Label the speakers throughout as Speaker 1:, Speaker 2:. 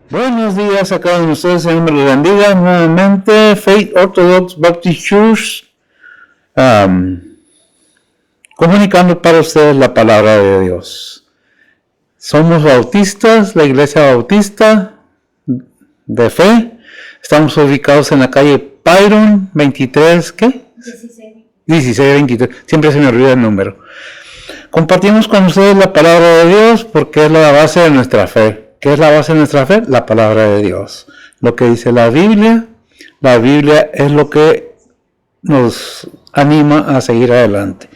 Speaker 1: Buenos días a cada uno de ustedes, Señor me los bendiga nuevamente. Faith Orthodox Baptist Church, comunicando para ustedes la palabra de Dios. Somos bautistas, la iglesia bautista de fe. Estamos ubicados en la calle Pyron 23, ¿qué? 1623, siempre se me olvida el número. Compartimos con ustedes la palabra de Dios porque es la base de nuestra fe. ¿Qué es la base de nuestra fe? La palabra de Dios. Lo que dice la Biblia es lo que nos anima a seguir adelante.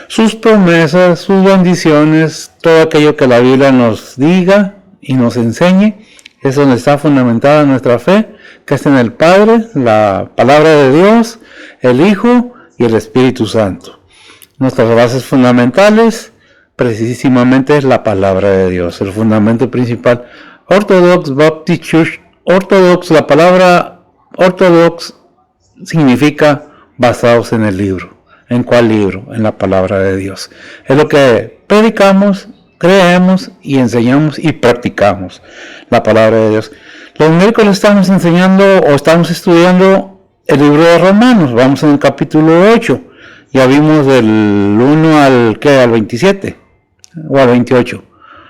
Speaker 1: Sus promesas, sus bendiciones, todo aquello que la Biblia nos diga y nos enseñe, es donde está fundamentada nuestra fe, que es en el Padre, la palabra de Dios, el Hijo y el Espíritu Santo. Nuestras bases fundamentales precisamente es la palabra de Dios, el fundamento principal. Orthodox Baptist Church, Orthodox, la palabra Orthodox significa basados en el libro. ¿En cuál libro? En la palabra de Dios. Es lo que predicamos, creemos y enseñamos y practicamos, la palabra de Dios. Los miércoles estamos enseñando o estamos estudiando el libro de Romanos. Vamos en el capítulo 8. Ya vimos del 1 al 27 o al 28.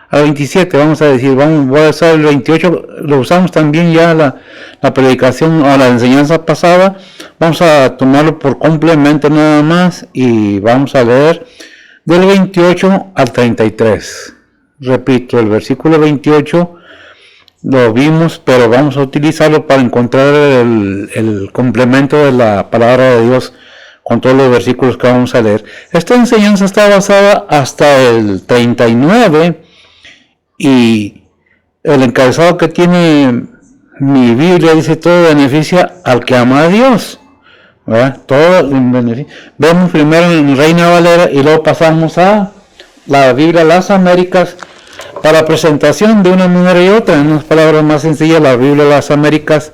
Speaker 1: Al 27 vamos a decir, voy a usar el 28, lo usamos también ya la predicación o la enseñanza pasada. Vamos a tomarlo por complemento nada más y vamos a leer del 28 al 33. Repito, el versículo 28 lo vimos, pero vamos a utilizarlo para encontrar el complemento de la palabra de Dios con todos los versículos que vamos a leer. Esta enseñanza está basada hasta el 39 y el encabezado que tiene mi Biblia dice: todo beneficia al que ama a Dios. ¿Verdad? Todo beneficia. Vemos primero en Reina Valera y luego pasamos a la Biblia Las Américas para presentación de una manera y otra. En unas palabras más sencillas, la Biblia Las Américas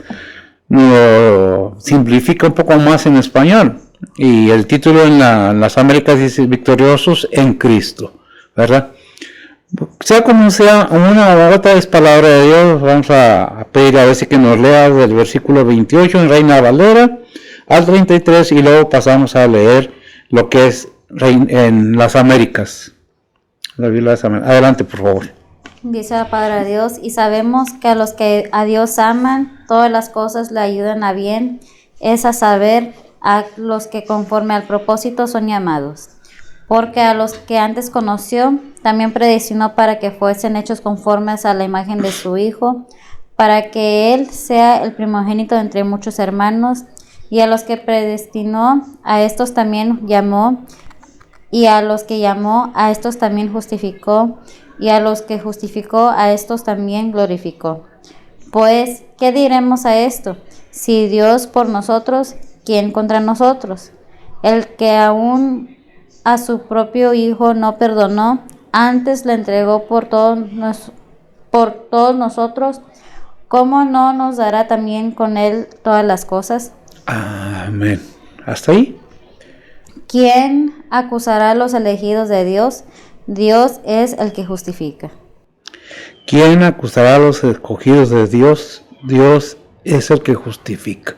Speaker 1: lo simplifica un poco más en español. Y el título en las Américas dice: victoriosos en Cristo, ¿verdad? Sea como sea, una u otra es palabra de Dios. Vamos a pedir a ver si que nos lea del versículo 28 en Reina Valera al 33 y luego pasamos a leer lo que es en las Américas. La Biblia de las Américas. Adelante, por favor.
Speaker 2: Dice la palabra de Dios: y sabemos que a los que a Dios aman, todas las cosas le ayudan a bien, es a saber, a los que conforme al propósito son llamados. Porque a los que antes conoció, también predestinó para que fuesen hechos conformes a la imagen de su Hijo, para que Él sea el primogénito entre muchos hermanos. Y a los que predestinó, a estos también llamó, y a los que llamó, a estos también justificó, y a los que justificó, a estos también glorificó. Pues, ¿qué diremos a esto? Si Dios por nosotros, ¿quién contra nosotros? El que aún a su propio Hijo no perdonó, antes le entregó por todos nosotros, ¿cómo no nos dará también con Él todas las cosas?
Speaker 1: Amén. ¿Hasta ahí?
Speaker 2: ¿Quién acusará a los elegidos de Dios? Dios es el que justifica.
Speaker 1: ¿Quién acusará a los escogidos de Dios? Dios es el que justifica.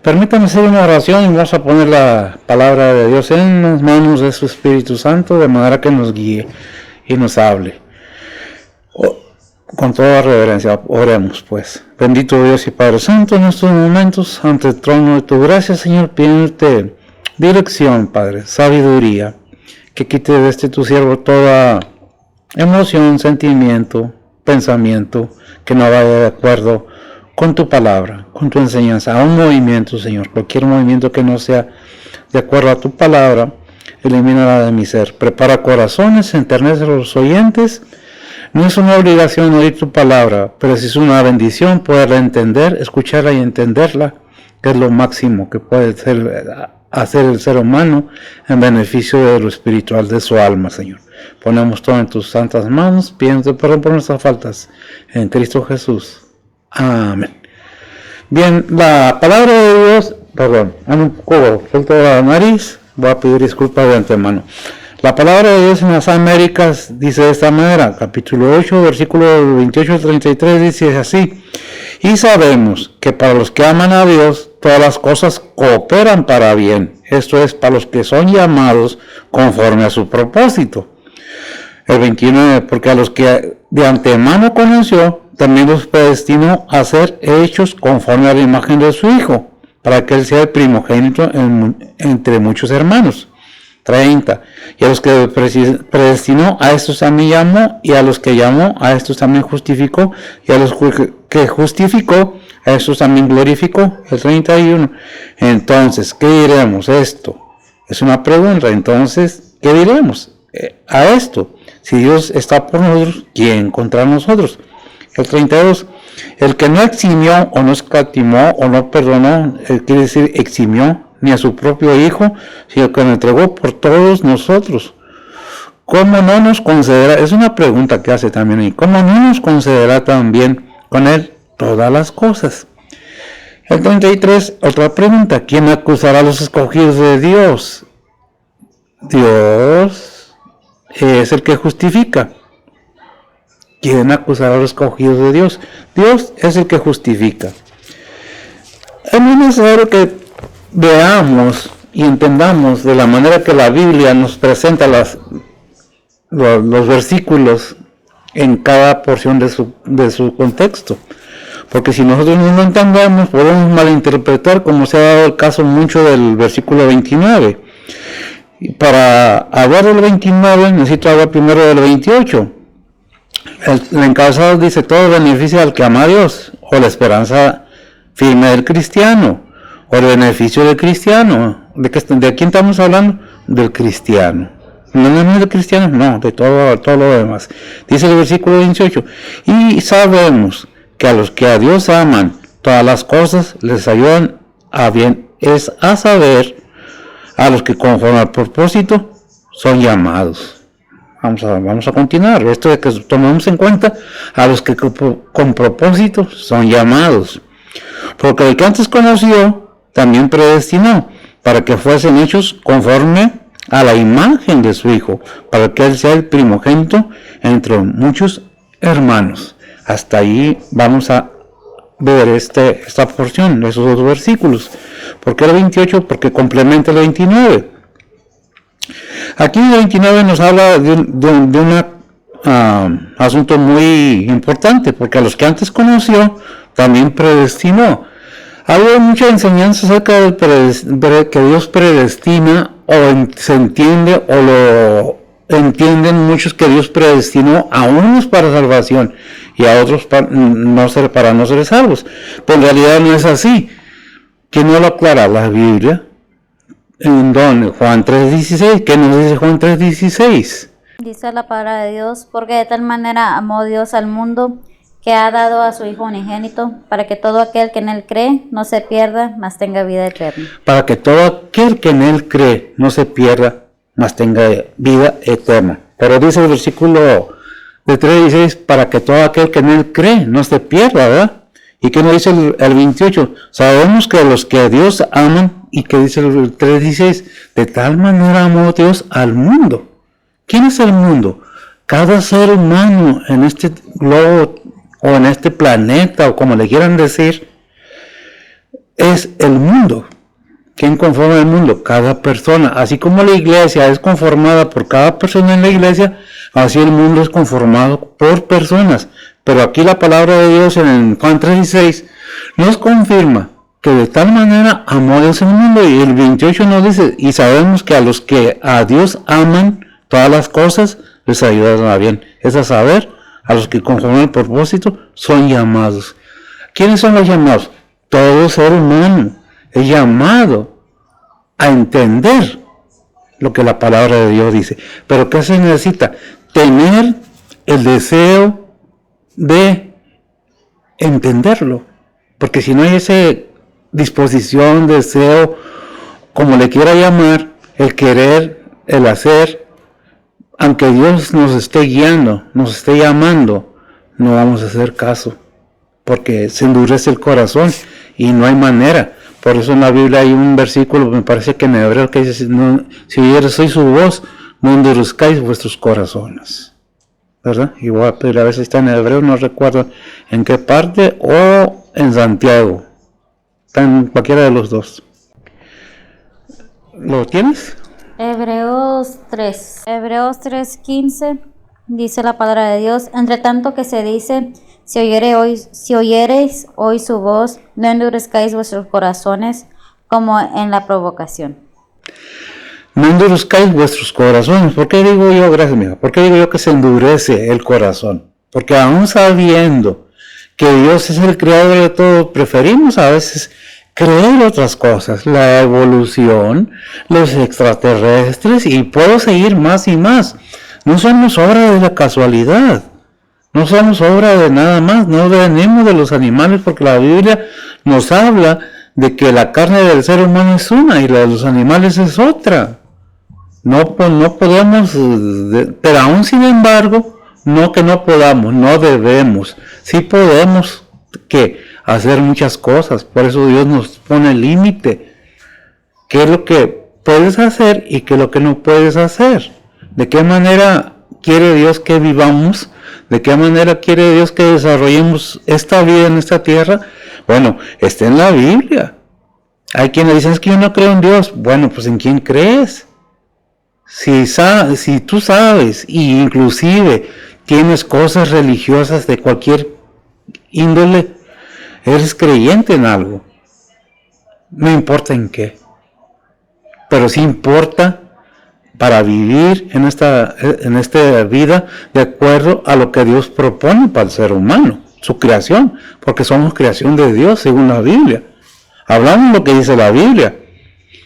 Speaker 1: Permítanme hacer una oración y vamos a poner la palabra de Dios en las manos de su Espíritu Santo, de manera que nos guíe y nos hable. Con toda reverencia, oremos pues. Bendito Dios y Padre Santo, en estos momentos, ante el trono de tu gracia, Señor, pidiéndote dirección, Padre, sabiduría, que quite de tu siervo toda emoción, sentimiento, pensamiento, que no vaya de acuerdo con tu palabra, con tu enseñanza, a un movimiento, Señor, cualquier movimiento que no sea de acuerdo a tu palabra, elimínala de mi ser. Prepara corazones, enternece a los oyentes. No es una obligación oír tu palabra, pero sí es una bendición poderla entender, escucharla y entenderla, que es lo máximo que puede hacer el ser humano en beneficio de lo espiritual de su alma, Señor. Ponemos todo en tus santas manos, pidiéndote perdón por nuestras faltas, en Cristo Jesús. Amén. Bien, la palabra de Dios, perdón, ando un poco suelto de la nariz, voy a pedir disculpas de antemano. La palabra de Dios en las Américas dice de esta manera, capítulo 8, versículo 28 al 33, dice así: y sabemos que para los que aman a Dios, todas las cosas cooperan para bien, esto es, para los que son llamados conforme a su propósito. El 29, porque a los que de antemano conoció, también los predestinó a ser hechos conforme a la imagen de su Hijo, para que Él sea el primogénito entre muchos hermanos. 30. Y a los que predestinó, a estos también llamó, y a los que llamó, a estos también justificó, y a los que justificó, a estos también glorificó. El 31. Entonces, ¿qué diremos? Esto es una pregunta. Entonces, ¿qué diremos a esto? Si Dios está por nosotros, ¿quién contra nosotros? El 32. El que no eximió o no escatimó o no perdonó, quiere decir eximió, ni a su propio Hijo, sino que lo entregó por todos nosotros. ¿Cómo no nos concederá? Es una pregunta que hace también ahí. ¿Cómo no nos concederá también con Él todas las cosas? El 33, otra pregunta. ¿Quién acusará a los escogidos de Dios? Dios es el que justifica. ¿Quién acusará a los escogidos de Dios? Dios es el que justifica. Es muy necesario que veamos y entendamos de la manera que la Biblia nos presenta los versículos en cada porción de su contexto. Porque si nosotros no lo entendemos, podemos malinterpretar, como se ha dado el caso mucho del versículo 29. Y para hablar del 29, necesito hablar primero del 28. El encabezado dice: todo beneficio al que ama a Dios, o la esperanza firme del cristiano, o el beneficio del cristiano. ¿De quién estamos hablando? Del cristiano. No del cristiano, no, de todo lo demás. Dice el versículo 28, y sabemos que a los que a Dios aman, todas las cosas les ayudan a bien, es a saber, a los que conforme al propósito son llamados. Vamos a continuar. Esto de que tomemos en cuenta a los que con propósito son llamados. Porque el que antes conoció, también predestinó, para que fuesen hechos conforme a la imagen de su Hijo, para que Él sea el primogénito entre muchos hermanos. Hasta ahí vamos a ver esta porción, esos dos versículos. ¿Por qué el 28? Porque complementa el 29. Aquí el 29 nos habla de un asunto muy importante, porque a los que antes conoció, también predestinó. Hay mucha enseñanza acerca de que Dios predestina, o se entiende, o lo entienden muchos, que Dios predestinó a unos para salvación y a otros para no ser salvos. Pero en realidad no es así. ¿Quién no lo aclara? La Biblia. ¿En dónde? Juan 3:16. ¿Qué nos dice Juan 3:16?
Speaker 2: Dice la palabra de Dios: porque de tal manera amó Dios al mundo, que ha dado a su Hijo unigénito, para que todo aquel que en Él cree no se pierda, mas tenga vida eterna.
Speaker 1: Para que todo aquel que en Él cree no se pierda, mas tenga vida eterna. Pero dice el versículo de 3:16, para que todo aquel que en Él cree no se pierda, ¿verdad? ¿Y qué nos dice el 28? Sabemos que los que a Dios aman, y que dice el 3:16, de tal manera amó Dios al mundo. ¿Quién es el mundo? Cada ser humano en este globo, o en este planeta, o como le quieran decir, es el mundo. ¿Quién conforma el mundo? Cada persona. Así como la iglesia es conformada por cada persona en la iglesia, así el mundo es conformado por personas. Pero aquí la palabra de Dios en Juan 3:16 nos confirma que de tal manera amó Dios el mundo, y el 28 nos dice: y sabemos que a los que a Dios aman, todas las cosas les ayudan a bien. Es a saber, a los que conforme el propósito son llamados. ¿Quiénes son los llamados? Todo ser humano es llamado a entender lo que la palabra de Dios dice. Pero ¿qué se necesita? Tener el deseo de entenderlo. Porque si no hay esa disposición, deseo, como le quiera llamar, el querer, el hacer, aunque Dios nos esté guiando, nos esté llamando, no vamos a hacer caso, porque se endurece el corazón y no hay manera. Por eso en la Biblia hay un versículo, me parece que en hebreo, que dice: no, si oyeres hoy su voz, no endurezcáis vuestros corazones. ¿Verdad? Igual, pero a veces está en hebreo, no recuerdo en qué parte, o en Santiago. Está en cualquiera de los dos. ¿Lo tienes?
Speaker 2: Hebreos 3:15 dice la palabra de Dios: entre tanto que se dice, si oyereis hoy su voz, no endurezcáis vuestros corazones como en la provocación.
Speaker 1: No endurezcáis vuestros corazones. ¿Por qué digo yo, gracias mía? ¿Por qué digo yo que se endurece el corazón? Porque aún sabiendo que Dios es el creador de todo, preferimos a veces creer otras cosas, la evolución, los extraterrestres, y puedo seguir más y más. No somos obra de la casualidad, no somos obra de nada más, no venimos de los animales, porque la Biblia nos habla de que la carne del ser humano es una y la de los animales es otra. No podemos, pero aún sin embargo, no que no podamos, no debemos, sí podemos hacer muchas cosas. Por eso Dios nos pone límite. ¿Qué es lo que puedes hacer y qué es lo que no puedes hacer? ¿De qué manera quiere Dios que vivamos? ¿De qué manera quiere Dios que desarrollemos esta vida en esta tierra? Bueno, está en la Biblia. Hay quienes dicen, es que yo no creo en Dios. Bueno, pues ¿en quién crees? Si tú sabes, y inclusive tienes cosas religiosas de cualquier índole, eres creyente en algo, no importa en qué, pero sí importa para vivir en esta vida de acuerdo a lo que Dios propone para el ser humano, su creación, porque somos creación de Dios según la Biblia. Hablamos lo que dice la Biblia.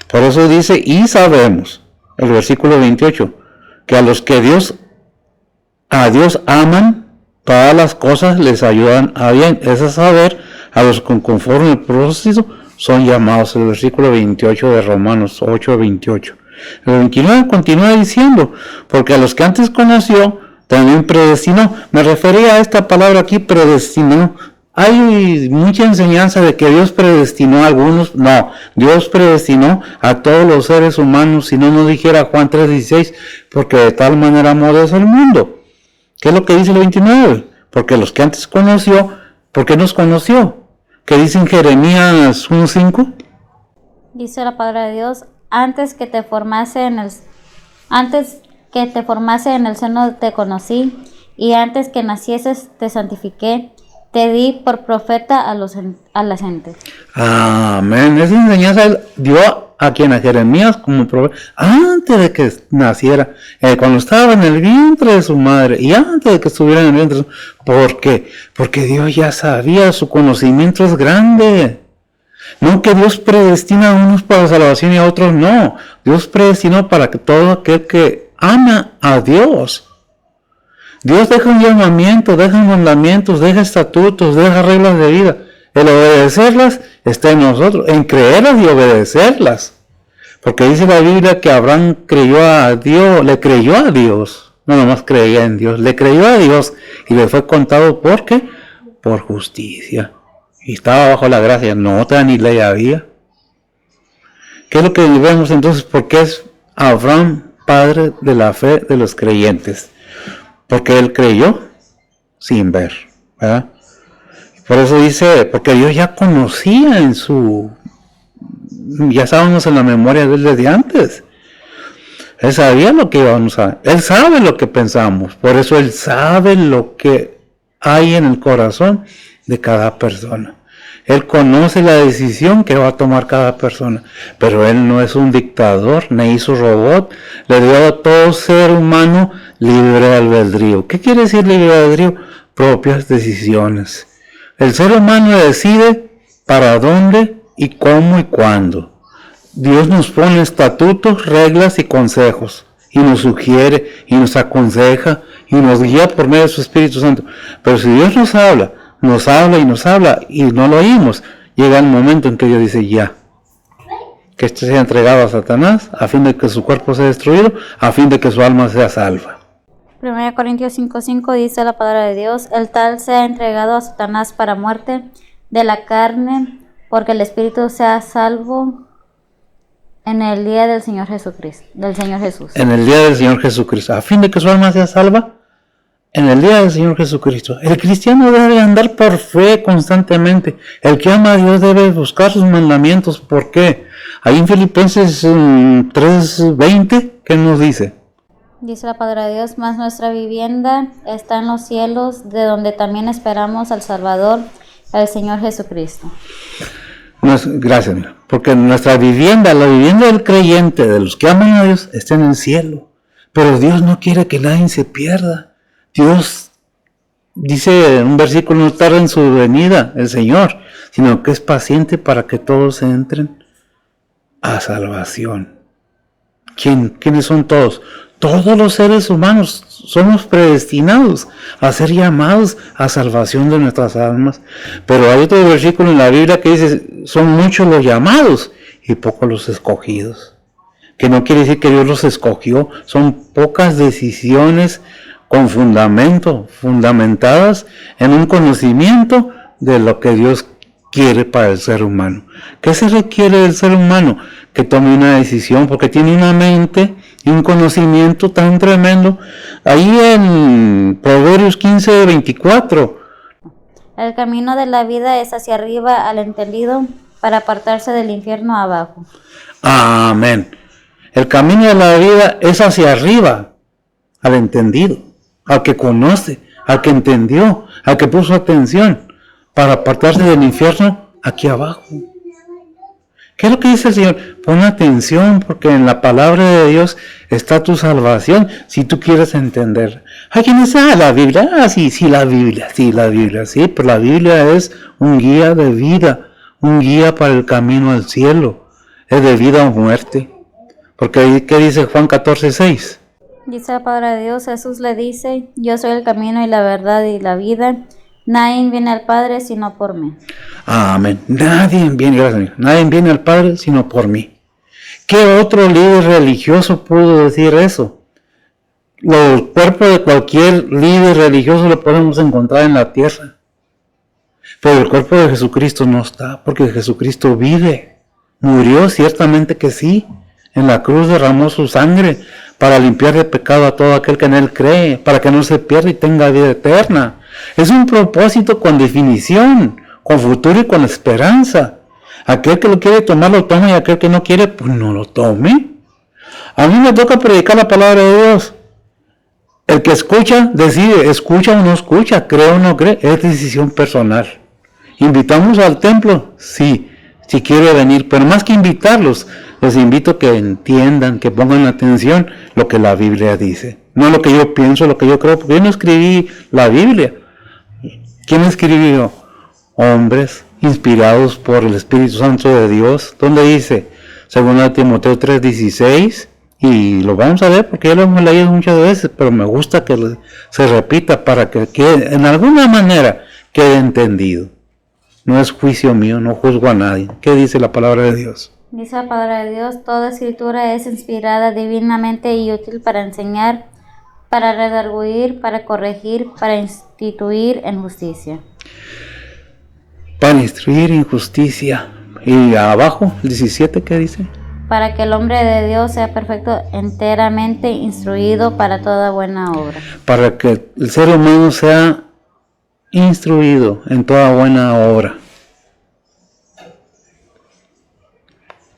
Speaker 1: Por eso dice, y sabemos, el versículo 28, que a los que a Dios aman, todas las cosas les ayudan a bien. Es a saber, a los que conforme al propósito son llamados. El versículo 28 de Romanos 8:28. El 29 continúa diciendo, porque a los que antes conoció, también predestinó. Me refería a esta palabra aquí, predestinó. Hay mucha enseñanza de que Dios predestinó a algunos. No, Dios predestinó a todos los seres humanos, si no nos dijera Juan 3:16, porque de tal manera amó Dios al mundo. ¿Qué es lo que dice el 29? Porque los que antes conoció, ¿por qué nos conoció? ¿Qué dice en Jeremías 1:5?
Speaker 2: Dice la palabra de Dios: antes que te formase en el seno te conocí, y antes que nacieses te santifiqué, te di por profeta a las gentes.
Speaker 1: Amén. Esa enseñanza él dio a Jeremías como profeta antes de que naciera, cuando estaba en el vientre de su madre y antes de que estuviera en el vientre de su madre. ¿Por qué? Porque Dios ya sabía, su conocimiento es grande. No que Dios predestina a unos para salvación y a otros no. Dios predestinó para que todo aquel que ama a Dios. Dios deja un llamamiento, deja mandamientos, deja estatutos, deja reglas de vida. El obedecerlas está en nosotros, en creerlas y obedecerlas. Porque dice la Biblia que Abraham creyó a Dios, le creyó a Dios. No nomás creía en Dios, le creyó a Dios y le fue contado ¿por qué? Por justicia. Y estaba bajo la gracia, no otra ni ley había. ¿Qué es lo que vemos entonces? Porque es Abraham padre de la fe de los creyentes. Porque él creyó sin ver, ¿verdad? Por eso dice, porque Dios ya conocía ya estábamos en la memoria de él desde antes. Él sabía lo que íbamos a, él sabe lo que pensamos, por eso él sabe lo que hay en el corazón de cada persona. Él conoce la decisión que va a tomar cada persona, pero él no es un dictador, ni hizo robot, le dio a todo ser humano libre albedrío. ¿Qué quiere decir libre albedrío? Propias decisiones. El ser humano decide para dónde y cómo y cuándo. Dios nos pone estatutos, reglas y consejos, y nos sugiere, y nos aconseja, y nos guía por medio de su Espíritu Santo. Pero si Dios nos habla y no lo oímos, llega el momento en que Dios dice ya, que esto sea entregado a Satanás a fin de que su cuerpo sea destruido, a fin de que su alma sea salva.
Speaker 2: 1 Corintios 5:5 dice la palabra de Dios: el tal sea entregado a Satanás para muerte de la carne, porque el espíritu sea salvo En el día del Señor Jesucristo, del Señor Jesús.
Speaker 1: En el día del Señor Jesucristo, a fin de que su alma sea salva. En el día del Señor Jesucristo. El cristiano debe andar por fe constantemente. El que ama a Dios debe buscar sus mandamientos. ¿Por qué? Ahí en Filipenses 3:20, ¿qué nos dice?
Speaker 2: Dice la palabra de Dios, mas nuestra vivienda está en los cielos, de donde también esperamos al Salvador, el Señor Jesucristo.
Speaker 1: Gracias, mira. Porque nuestra vivienda, la vivienda del creyente, de los que aman a Dios, está en el cielo. Pero Dios no quiere que nadie se pierda. Dios dice en un versículo, no tarda en su venida el Señor, sino que es paciente para que todos entren a salvación. ¿Quiénes son todos? Todos los seres humanos somos predestinados a ser llamados a salvación de nuestras almas. Pero hay otro versículo en la Biblia que dice, son muchos los llamados y pocos los escogidos. Que no quiere decir que Dios los escogió, son pocas decisiones con fundamento, fundamentadas en un conocimiento de lo que Dios quiere para el ser humano. ¿Qué se requiere del ser humano? Que tome una decisión, porque tiene una mente y un conocimiento tan tremendo. Ahí en Proverbios 15:24.
Speaker 2: El camino de la vida es hacia arriba al entendido, para apartarse del infierno abajo.
Speaker 1: Amén. El camino de la vida es hacia arriba, al entendido, al que conoce, al que entendió, al que puso atención, para apartarse del infierno aquí abajo. ¿Qué es lo que dice el Señor? Pon atención, porque en la palabra de Dios está tu salvación, si tú quieres entender. Hay quienes dicen, la Biblia, sí, la Biblia, sí, pero la Biblia es un guía de vida, un guía para el camino al cielo, es de vida o muerte. Porque, ¿qué dice Juan 14:6?
Speaker 2: Dice la palabra de Dios, Jesús le dice, yo soy el camino y la verdad y la vida, nadie viene al Padre sino por mí.
Speaker 1: Amén. Nadie viene al Padre sino por mí. ¿Qué otro líder religioso pudo decir eso? Los cuerpos de cualquier líder religioso lo podemos encontrar en la tierra. Pero el cuerpo de Jesucristo no está, porque Jesucristo vive. Murió, ciertamente que sí. En la cruz derramó su sangre para limpiar de pecado a todo aquel que en él cree, para que no se pierda y tenga vida eterna. Es un propósito con definición, con futuro y con esperanza. Aquel que lo quiere tomar, lo toma, y aquel que no quiere, pues no lo tome. A mí me toca predicar la palabra de Dios. El que escucha, decide, escucha o no escucha, cree o no cree, es decisión personal. ¿Invitamos al templo? Sí, si quiere venir, pero más que invitarlos, les invito a que entiendan, que pongan atención lo que la Biblia dice. No lo que yo pienso, lo que yo creo, porque yo no escribí la Biblia. ¿Quién escribió? Hombres inspirados por el Espíritu Santo de Dios. ¿Dónde dice? 2 Timoteo 3:16. Y lo vamos a ver porque ya lo hemos leído muchas veces, pero me gusta que se repita para que en alguna manera quede entendido. No es juicio mío, no juzgo a nadie. ¿Qué dice la palabra de Dios?
Speaker 2: Dice la palabra de Dios, toda escritura es inspirada divinamente y útil para enseñar, para redarguir, para corregir, para instituir en justicia.
Speaker 1: Para instruir en justicia. Y abajo, el 17, ¿qué dice?
Speaker 2: Para que el hombre de Dios sea perfecto, enteramente instruido para toda buena obra.
Speaker 1: Para que el ser humano sea instruido en toda buena obra.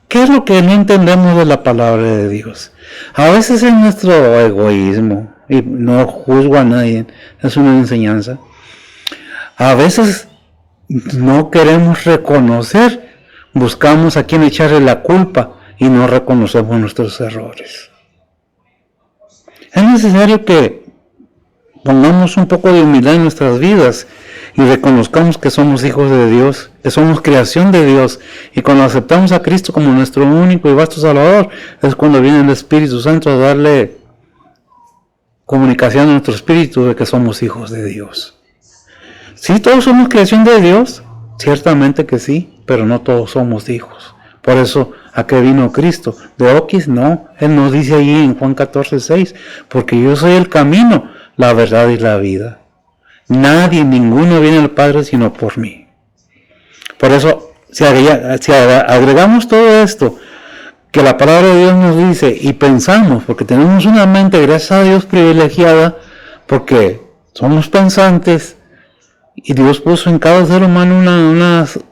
Speaker 1: ¿Qué es lo que no entendemos de la palabra de Dios? A veces es nuestro egoísmo, y no juzgo a nadie, es una enseñanza. A veces no queremos reconocer, buscamos a quien echarle la culpa y no reconocemos nuestros errores. Es necesario que pongamos un poco de humildad en nuestras vidas y reconozcamos que somos hijos de Dios, que somos creación de Dios, y cuando aceptamos a Cristo como nuestro único y vasto Salvador, es cuando viene el Espíritu Santo a darle comunicación a nuestro espíritu de que somos hijos de Dios. Sí, todos somos creación de Dios, ciertamente que sí, pero no todos somos hijos. Por eso, ¿a qué vino Cristo? De Oquis, no. Él nos dice allí en Juan 14:6, porque yo soy el camino, la verdad y la vida. Nadie, ninguno viene al Padre sino por mí. Por eso, si agregamos todo esto, que la palabra de Dios nos dice y pensamos, porque tenemos una mente, gracias a Dios, privilegiada, porque somos pensantes, y Dios puso en cada ser humano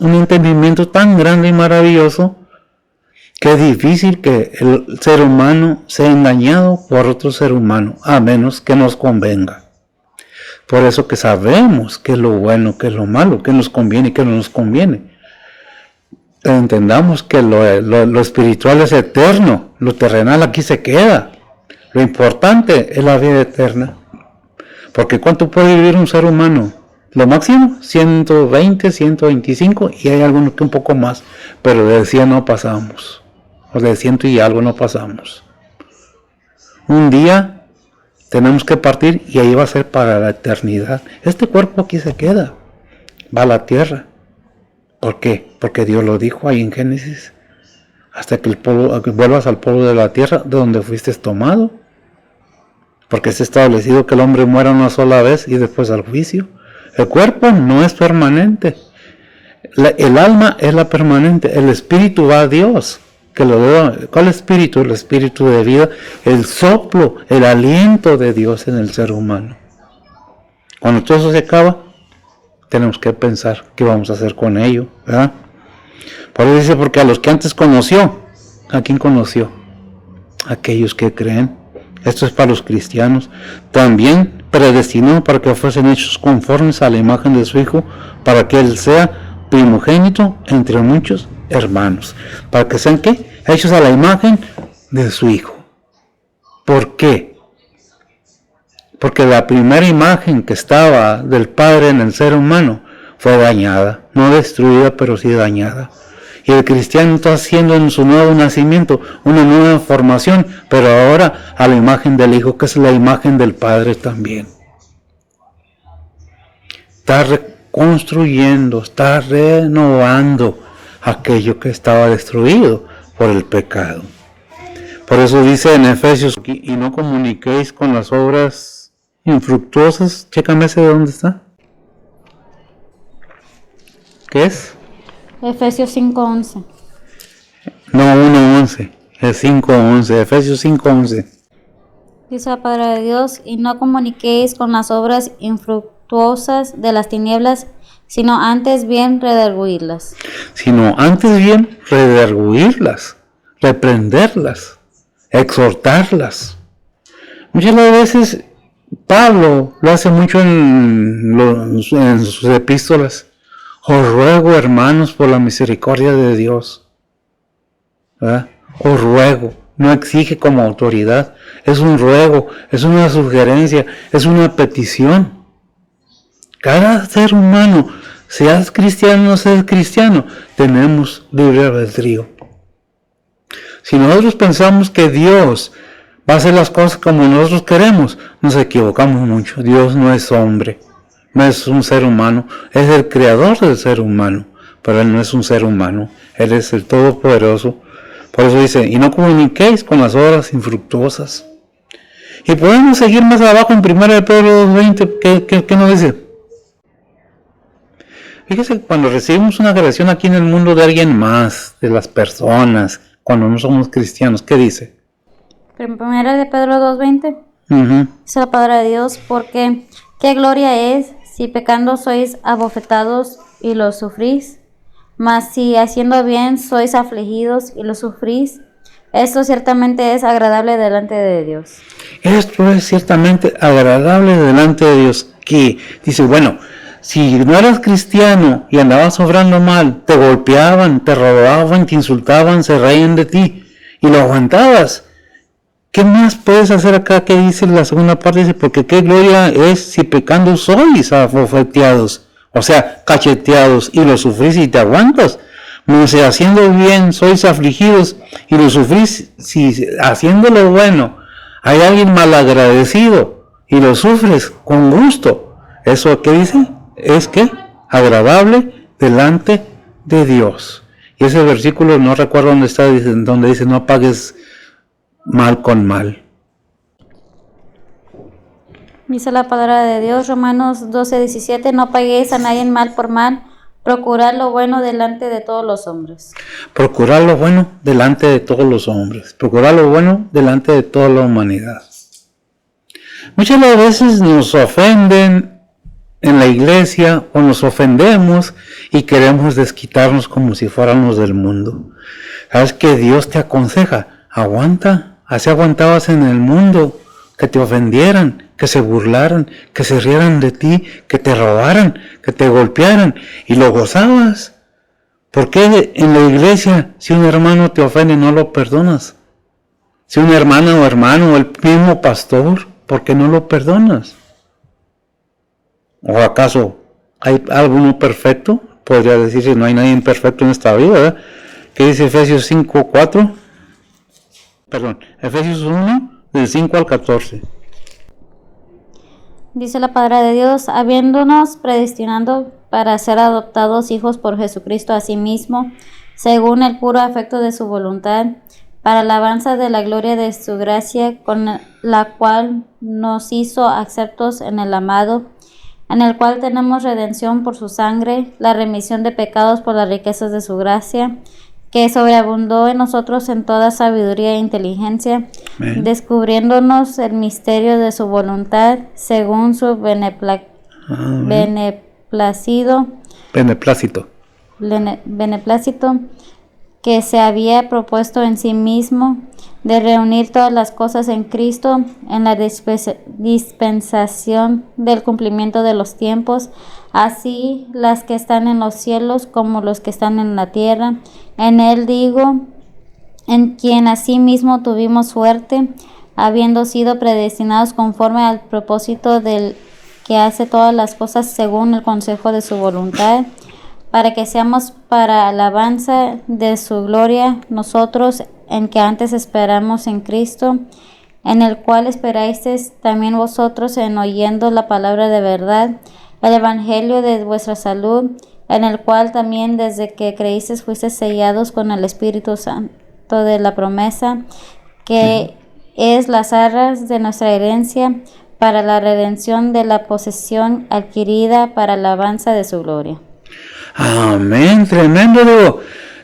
Speaker 1: un entendimiento tan grande y maravilloso, que es difícil que el ser humano sea engañado por otro ser humano, a menos que nos convenga. Por eso que sabemos qué es lo bueno, qué es lo malo, qué nos conviene y qué no nos conviene. Entendamos que lo espiritual es eterno, lo terrenal aquí se queda. Lo importante es la vida eterna. Porque ¿cuánto puede vivir un ser humano? Lo máximo, 120, 125, y hay algunos que un poco más, pero de 100 no pasamos. O de 100 y algo no pasamos. Un día tenemos que partir y ahí va a ser para la eternidad. Este cuerpo aquí se queda, va a la tierra. ¿Por qué? Porque Dios lo dijo ahí en Génesis. Hasta que vuelvas al polvo de la tierra de donde fuiste tomado. Porque es establecido que el hombre muera una sola vez y después al juicio. El cuerpo no es permanente. El alma es la permanente. El espíritu va a Dios. ¿Cuál espíritu? El espíritu de vida. El soplo, el aliento de Dios en el ser humano. Cuando todo eso se acaba, tenemos que pensar qué vamos a hacer con ello, ¿verdad? Por eso dice, porque a los que antes conoció, ¿a quién conoció? Aquellos que creen. Esto es para los cristianos. También predestinó para que fuesen hechos conformes a la imagen de su Hijo, para que Él sea primogénito entre muchos hermanos. Para que sean, ¿qué? Hechos a la imagen de su Hijo. ¿Por qué? Porque la primera imagen que estaba del Padre en el ser humano fue dañada, no destruida, pero sí dañada. Y el cristiano está haciendo en su nuevo nacimiento una nueva formación, pero ahora a la imagen del Hijo, que es la imagen del Padre también. Está reconstruyendo, está renovando aquello que estaba destruido por el pecado. Por eso dice en Efesios, y no comuniquéis con las obras infructuosas. Chécame ese de dónde está. ¿Qué es?
Speaker 2: Efesios 5:11.
Speaker 1: No, 1:11. Es 5:11. Efesios 5:11.
Speaker 2: Dice la palabra de Dios, y no comuniquéis con las obras infructuosas de las tinieblas, sino antes bien redarguirlas.
Speaker 1: Reprenderlas, exhortarlas. Muchas veces Pablo lo hace mucho en sus epístolas. Os ruego, hermanos, por la misericordia de Dios. ¿Verdad? Os ruego. No exige como autoridad. Es un ruego, es una sugerencia, es una petición. Cada ser humano, seas cristiano o no seas cristiano, tenemos libre albedrío. Si nosotros pensamos que Dios va a hacer las cosas como nosotros queremos, nos equivocamos mucho. Dios no es hombre. No es un ser humano, es el creador del ser humano, pero Él no es un ser humano, Él es el Todopoderoso. Por eso dice, y no comuniquéis con las obras infructuosas. Y podemos seguir más abajo en 1 Pedro 2:20, ¿qué nos dice? Fíjese, cuando recibimos una agresión aquí en el mundo de alguien más, de las personas, cuando no somos cristianos, ¿qué dice?
Speaker 2: 1 Pedro 2:20. Dice la palabra de Dios, porque qué gloria es si pecando sois abofetados y lo sufrís, mas si haciendo bien sois afligidos y lo sufrís, esto ciertamente es agradable delante de Dios.
Speaker 1: Esto es ciertamente agradable delante de Dios. Que dice, bueno, si no eras cristiano y andabas obrando mal, te golpeaban, te robaban, te insultaban, se reían de ti y lo aguantabas. ¿Qué más puedes hacer acá? Que dice la segunda parte, dice, porque qué gloria es si pecando sois abofeteados, o sea, cacheteados, y lo sufrís y te aguantas. No sé, haciendo bien sois afligidos y lo sufrís. Si haciendo lo bueno hay alguien malagradecido y lo sufres con gusto, ¿eso qué dice? Es que agradable delante de Dios. Y ese versículo no recuerdo dónde está, donde dice no pagues mal con mal.
Speaker 2: Dice la palabra de Dios, Romanos 12:17, no paguéis a nadie mal por mal, Procurar lo bueno delante de todos los hombres.
Speaker 1: Procurar lo bueno delante de todos los hombres. Procurar lo bueno delante de toda la humanidad. Muchas veces nos ofenden en la iglesia o nos ofendemos y queremos desquitarnos como si fuéramos del mundo. ¿Sabes que Dios te aconseja? Aguanta. Así aguantabas en el mundo, que te ofendieran, que se burlaran, que se rieran de ti, que te robaran, que te golpearan, y lo gozabas. ¿Por qué en la iglesia, si un hermano te ofende, no lo perdonas? Si una hermana o hermano o el mismo pastor, ¿por qué no lo perdonas? ¿O acaso hay alguno perfecto? Podría decirse, no hay nadie imperfecto en esta vida, ¿verdad? ¿Qué dice Efesios 5:4? Perdón, Efesios 1, del 5 al 14.
Speaker 2: Dice la palabra de Dios, habiéndonos predestinado para ser adoptados hijos por Jesucristo a sí mismo, según el puro afecto de su voluntad, para alabanza de la gloria de su gracia, con la cual nos hizo aceptos en el amado, en el cual tenemos redención por su sangre, la remisión de pecados por las riquezas de su gracia, que sobreabundó en nosotros en toda sabiduría e inteligencia,
Speaker 1: Amén.
Speaker 2: descubriéndonos el misterio de su voluntad, según su beneplácito, que se había propuesto en sí mismo, de reunir todas las cosas en Cristo, en la dispensación del cumplimiento de los tiempos, así las que están en los cielos como los que están en la tierra. En él digo, en quien asimismo tuvimos suerte, habiendo sido predestinados conforme al propósito del que hace todas las cosas según el consejo de su voluntad, para que seamos para alabanza de su gloria, nosotros en que antes esperamos en Cristo, en el cual esperasteis también vosotros en oyendo la palabra de verdad, el evangelio de vuestra salud, en el cual también desde que creísteis fuisteis sellados con el Espíritu Santo de la promesa, que es las arras de nuestra herencia, para la redención de la posesión adquirida para alabanza de su gloria.
Speaker 1: Amén, tremendo. Digo,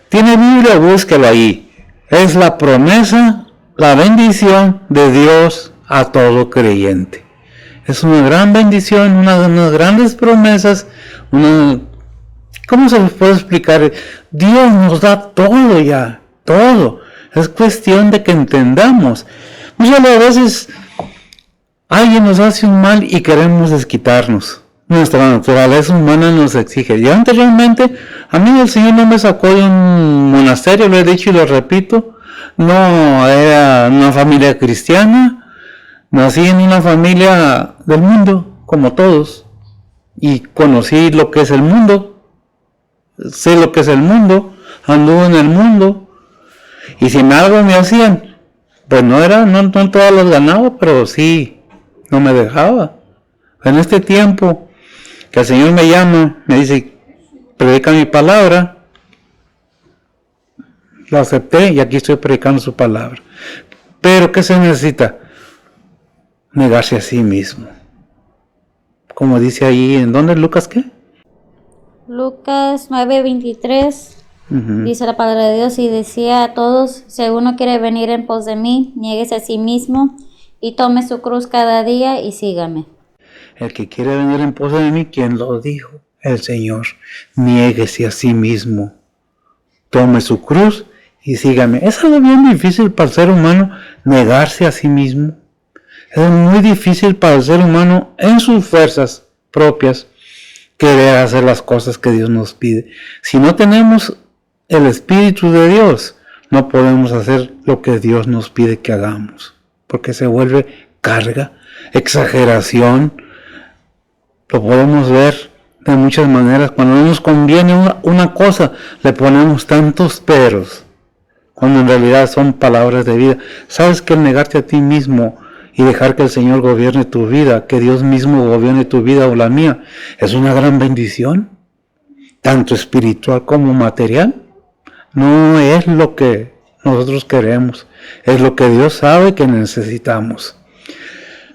Speaker 1: tiene Biblia, búsquelo ahí. Es la promesa, la bendición de Dios a todo creyente. Es una gran bendición, unas grandes promesas, ¿cómo se les puede explicar? Dios nos da todo ya, todo. Es cuestión de que entendamos. Muchas veces alguien nos hace un mal y queremos desquitarnos. Nuestra naturaleza humana nos exige. Yo anteriormente, a mí el Señor no me sacó de un monasterio, lo he dicho y lo repito. No era una familia cristiana. Nací en una familia del mundo, como todos. Y conocí lo que es el mundo. Sé lo que es el mundo. Anduve en el mundo. Y si algo me hacían, pues no todas las ganaba, pero sí, no me dejaba. En este tiempo que el Señor me llama, me dice, predica mi palabra, lo acepté y aquí estoy predicando su palabra. Pero ¿qué se necesita? Negarse a sí mismo. Como dice ahí, ¿en dónde? ¿Lucas qué?
Speaker 2: Lucas 9:23. Dice la palabra de Dios, y decía a todos, si alguno quiere venir en pos de mí, niéguese a sí mismo y tome su cruz cada día y sígame.
Speaker 1: El que quiere venir en pos de mí, ¿quién lo dijo? El Señor. Niéguese a sí mismo, tome su cruz y sígame. Es algo bien difícil para el ser humano negarse a sí mismo. Es muy difícil para el ser humano en sus fuerzas propias querer hacer las cosas que Dios nos pide. Si no tenemos el Espíritu de Dios, no podemos hacer lo que Dios nos pide que hagamos, porque se vuelve carga, exageración. Lo podemos ver de muchas maneras. Cuando no nos conviene una cosa, le ponemos tantos peros, cuando en realidad son palabras de vida. ¿Sabes que el negarte a ti mismo y dejar que el Señor gobierne tu vida, que Dios mismo gobierne tu vida o la mía, es una gran bendición, tanto espiritual como material? No es lo que nosotros queremos, es lo que Dios sabe que necesitamos.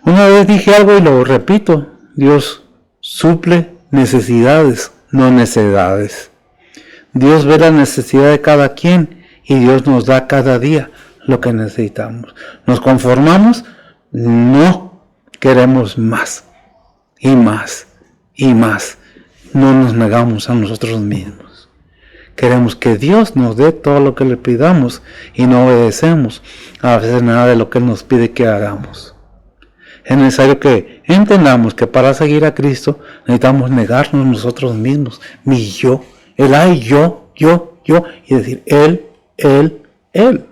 Speaker 1: Una vez dije algo y lo repito, Dios suple necesidades, no necedades. Dios ve la necesidad de cada quien y Dios nos da cada día lo que necesitamos. ¿Nos conformamos? No, queremos más y más y más. No nos negamos a nosotros mismos. Queremos que Dios nos dé todo lo que le pidamos y no obedecemos a veces nada de lo que Él nos pide que hagamos. Es necesario que entendamos que para seguir a Cristo necesitamos negarnos nosotros mismos, mi yo, el ay, yo, y decir Él.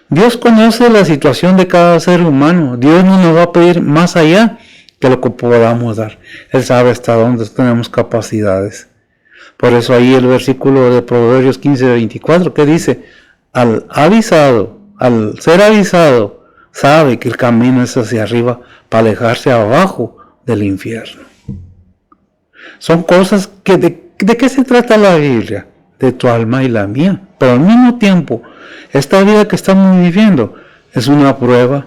Speaker 1: Dios conoce la situación de cada ser humano. Dios no nos va a pedir más allá que lo que podamos dar. Él sabe hasta dónde tenemos capacidades. Por eso ahí el versículo de Proverbios 15:24 que dice, al ser avisado, sabe que el camino es hacia arriba para alejarse abajo del infierno. Son cosas que ¿de qué se trata la Biblia? De tu alma y la mía. Pero al mismo tiempo, esta vida que estamos viviendo es una prueba.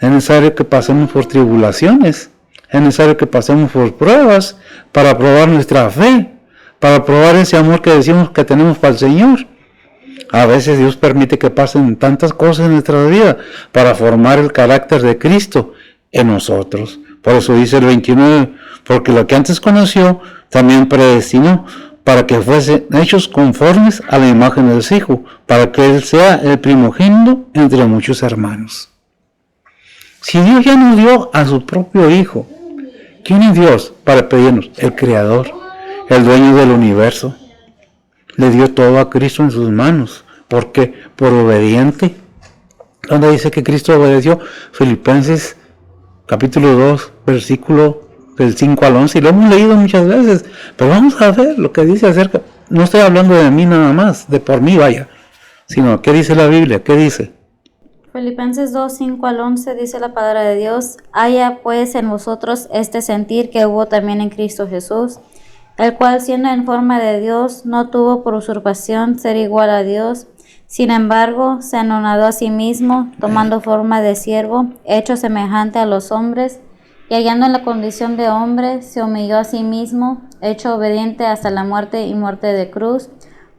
Speaker 1: Es necesario que pasemos por tribulaciones. Es necesario que pasemos por pruebas para probar nuestra fe, para probar ese amor que decimos que tenemos para el Señor. A veces Dios permite que pasen tantas cosas en nuestra vida para formar el carácter de Cristo en nosotros. Por eso dice el 29, porque lo que antes conoció, también predestinó, para que fuesen hechos conformes a la imagen de su Hijo, para que Él sea el primogénito entre muchos hermanos. Si Dios ya nos dio a su propio Hijo, ¿quién es Dios para pedirnos? El Creador, el dueño del universo. Le dio todo a Cristo en sus manos. ¿Por qué? Por obediente. ¿Dónde dice que Cristo obedeció? Filipenses capítulo 2, versículo del 5 al 11. Y lo hemos leído muchas veces. Pero vamos a ver lo que dice acerca. No estoy hablando de mí nada más, de por mí vaya. Sino, ¿qué dice la Biblia? ¿Qué dice?
Speaker 2: Filipenses 2, 5 al 11 dice la palabra de Dios, haya pues en vosotros este sentir que hubo también en Cristo Jesús, el cual siendo en forma de Dios, no tuvo por usurpación ser igual a Dios, sin embargo, se anonadó a sí mismo, tomando forma de siervo, hecho semejante a los hombres, y hallando en la condición de hombre, se humilló a sí mismo, hecho obediente hasta la muerte y muerte de cruz,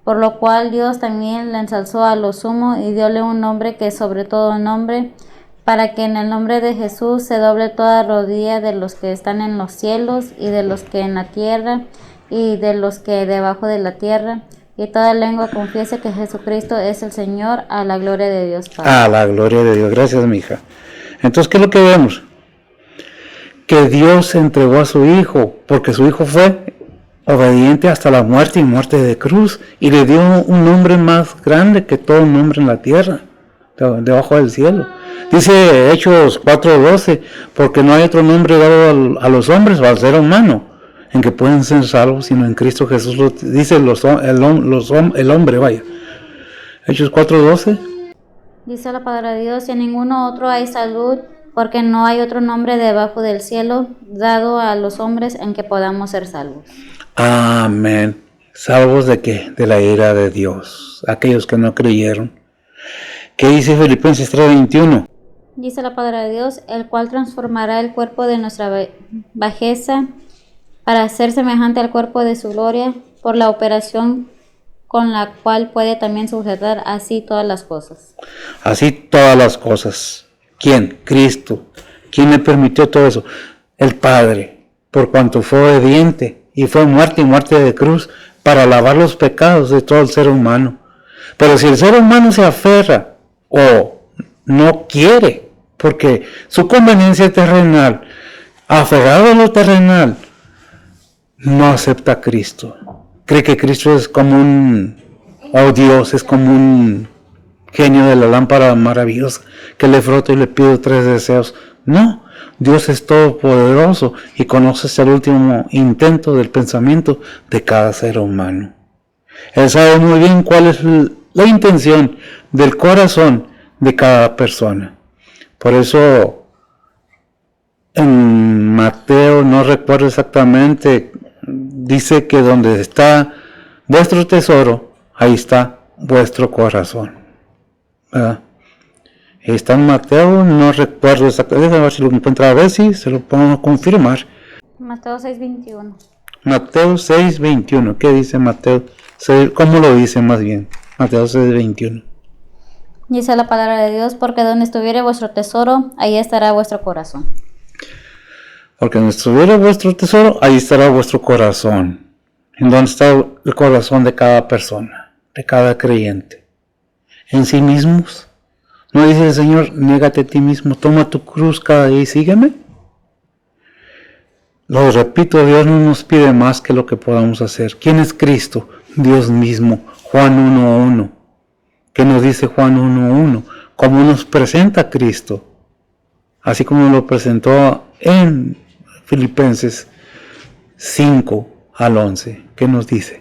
Speaker 2: por lo cual Dios también le ensalzó a lo sumo y dióle un nombre que es sobre todo nombre, para que en el nombre de Jesús se doble toda rodilla de los que están en los cielos y de los que en la tierra y de los que debajo de la tierra, y toda lengua confiese que Jesucristo es el Señor, a la gloria de Dios Padre.
Speaker 1: A la gloria de Dios. Gracias, mi hija. Entonces, ¿qué es lo que vemos? Que Dios entregó a su Hijo, porque su Hijo fue obediente hasta la muerte y muerte de cruz, y le dio un nombre más grande que todo nombre en la tierra, debajo del cielo. Dice Hechos 4:12, porque no hay otro nombre dado a los hombres o al ser humano en que pueden ser salvos, sino en Cristo Jesús, dice el hombre, vaya. Hechos 4:12.
Speaker 2: Dice la palabra de Dios, y en ninguno otro hay salud, porque no hay otro nombre debajo del cielo dado a los hombres en que podamos ser salvos.
Speaker 1: Amén. ¿Salvos de qué? De la ira de Dios. Aquellos que no creyeron. ¿Qué dice Filipenses 3:21?
Speaker 2: Dice la palabra de Dios, el cual transformará el cuerpo de nuestra bajeza para ser semejante al cuerpo de su gloria, por la operación con la cual puede también sujetar así todas las cosas.
Speaker 1: Así todas las cosas. ¿Quién? Cristo. ¿Quién le permitió todo eso? El Padre, por cuanto fue obediente y fue muerte y muerte de cruz para lavar los pecados de todo el ser humano. Pero si el ser humano se aferra o no quiere, porque su conveniencia terrenal, aferrado a lo terrenal, no acepta a Cristo. Cree que Cristo es como Dios es como un genio de la lámpara maravillosa que le froto y le pido 3 deseos. No, Dios es todopoderoso y conoce hasta el último intento del pensamiento de cada ser humano. Él sabe muy bien cuál es la intención del corazón de cada persona. Por eso en Mateo, no recuerdo exactamente, dice que donde está vuestro tesoro, ahí está vuestro corazón. ¿Verdad? Está en Mateo, no recuerdo exactamente, a ver si lo encuentro, a ver si se lo puedo confirmar.
Speaker 2: Mateo 6:21.
Speaker 1: Mateo 6:21. ¿Qué dice Mateo? ¿Cómo lo dice más bien? Mateo 6:21.
Speaker 2: Dice la palabra de Dios, porque donde estuviere vuestro tesoro, ahí estará vuestro corazón.
Speaker 1: Porque donde estuviere vuestro tesoro, ahí estará vuestro corazón. ¿En dónde está el corazón de cada persona, de cada creyente? ¿En sí mismos? ¿No dice el Señor, niégate a ti mismo, toma tu cruz cada día y sígueme? Lo repito, Dios no nos pide más que lo que podamos hacer. ¿Quién es Cristo? Dios mismo. Juan 1:1. ¿Qué nos dice Juan 1:1? ¿Cómo nos presenta Cristo? Así como lo presentó en Filipenses 5-11. ¿Qué nos dice?